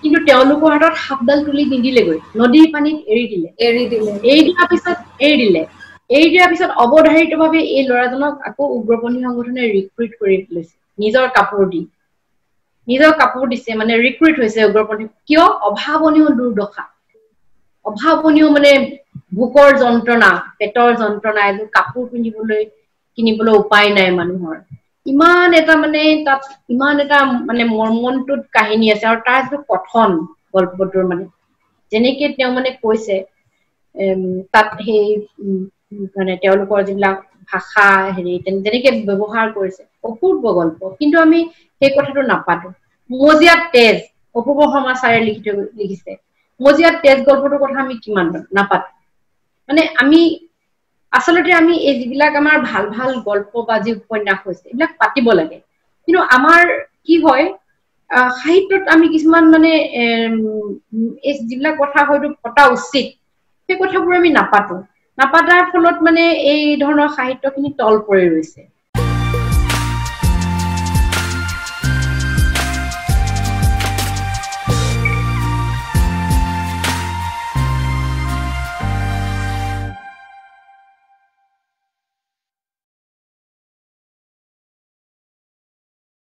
কিন্তু তেওঁলোকৰ হাতত সাপডাল তুলি নিদিলেগৈ নদীৰ পানীত এৰি দিয়াৰ পিছত অৱধাৰিতভাৱে এই ল'ৰাজনক আকৌ উগ্ৰপন্থী সংগঠনে ৰিক্ৰুইট কৰি লৈছে নিজৰ কাপোৰ দিছে মানে ৰিক্ৰুইট হৈছে উগ্ৰপন্থী কিয় অভাৱনীয় দুৰ্দশা অভাৱনীয় মানে ভোকৰ যন্ত্ৰণা পেটৰ যন্ত্ৰণা এযোৰ কাপোৰ কিনিবলৈ উপায় নাই মানুহৰ ইমান এটা মানে তাত ইমান এটা মানে মৰ্মন্তুদ কাহিনী আছে আৰু তাৰ যিটো কথন গল্পটোৰ মানে যেনেকে তেওঁ মানে কৈছে তাত সেই মানে তেওঁলোকৰ যিবিলাক ভাষা হেৰি তেনেকে ব্যৱহাৰ কৰিছে অপূৰ্ব গল্প কিন্তু আমি সেই কথাটো নাপাতো মজিয়াত তেজ অপূৰ্ব শৰ্মা ছাৰে লিখিছে মজিয়াত তেজ গল্পটোৰ কথা আমি কিমান নাপাতো মানে আমি আসলতে আমি এই যিবিলাক আমাৰ ভাল ভাল গল্প বা যি উপন্যাস হৈছে এইবিলাক পাতিব লাগে কিন্তু আমাৰ কি হয় সাহিত্যত আমি কিছুমান মানে এই যিবিলাক কথা হয়তো পতা উচিত সেই কথাবোৰ আমি নাপাতো নাপাতাৰ ফলত মানে এই ধৰণৰ সাহিত্যখিনি তল পৰি ৰৈছে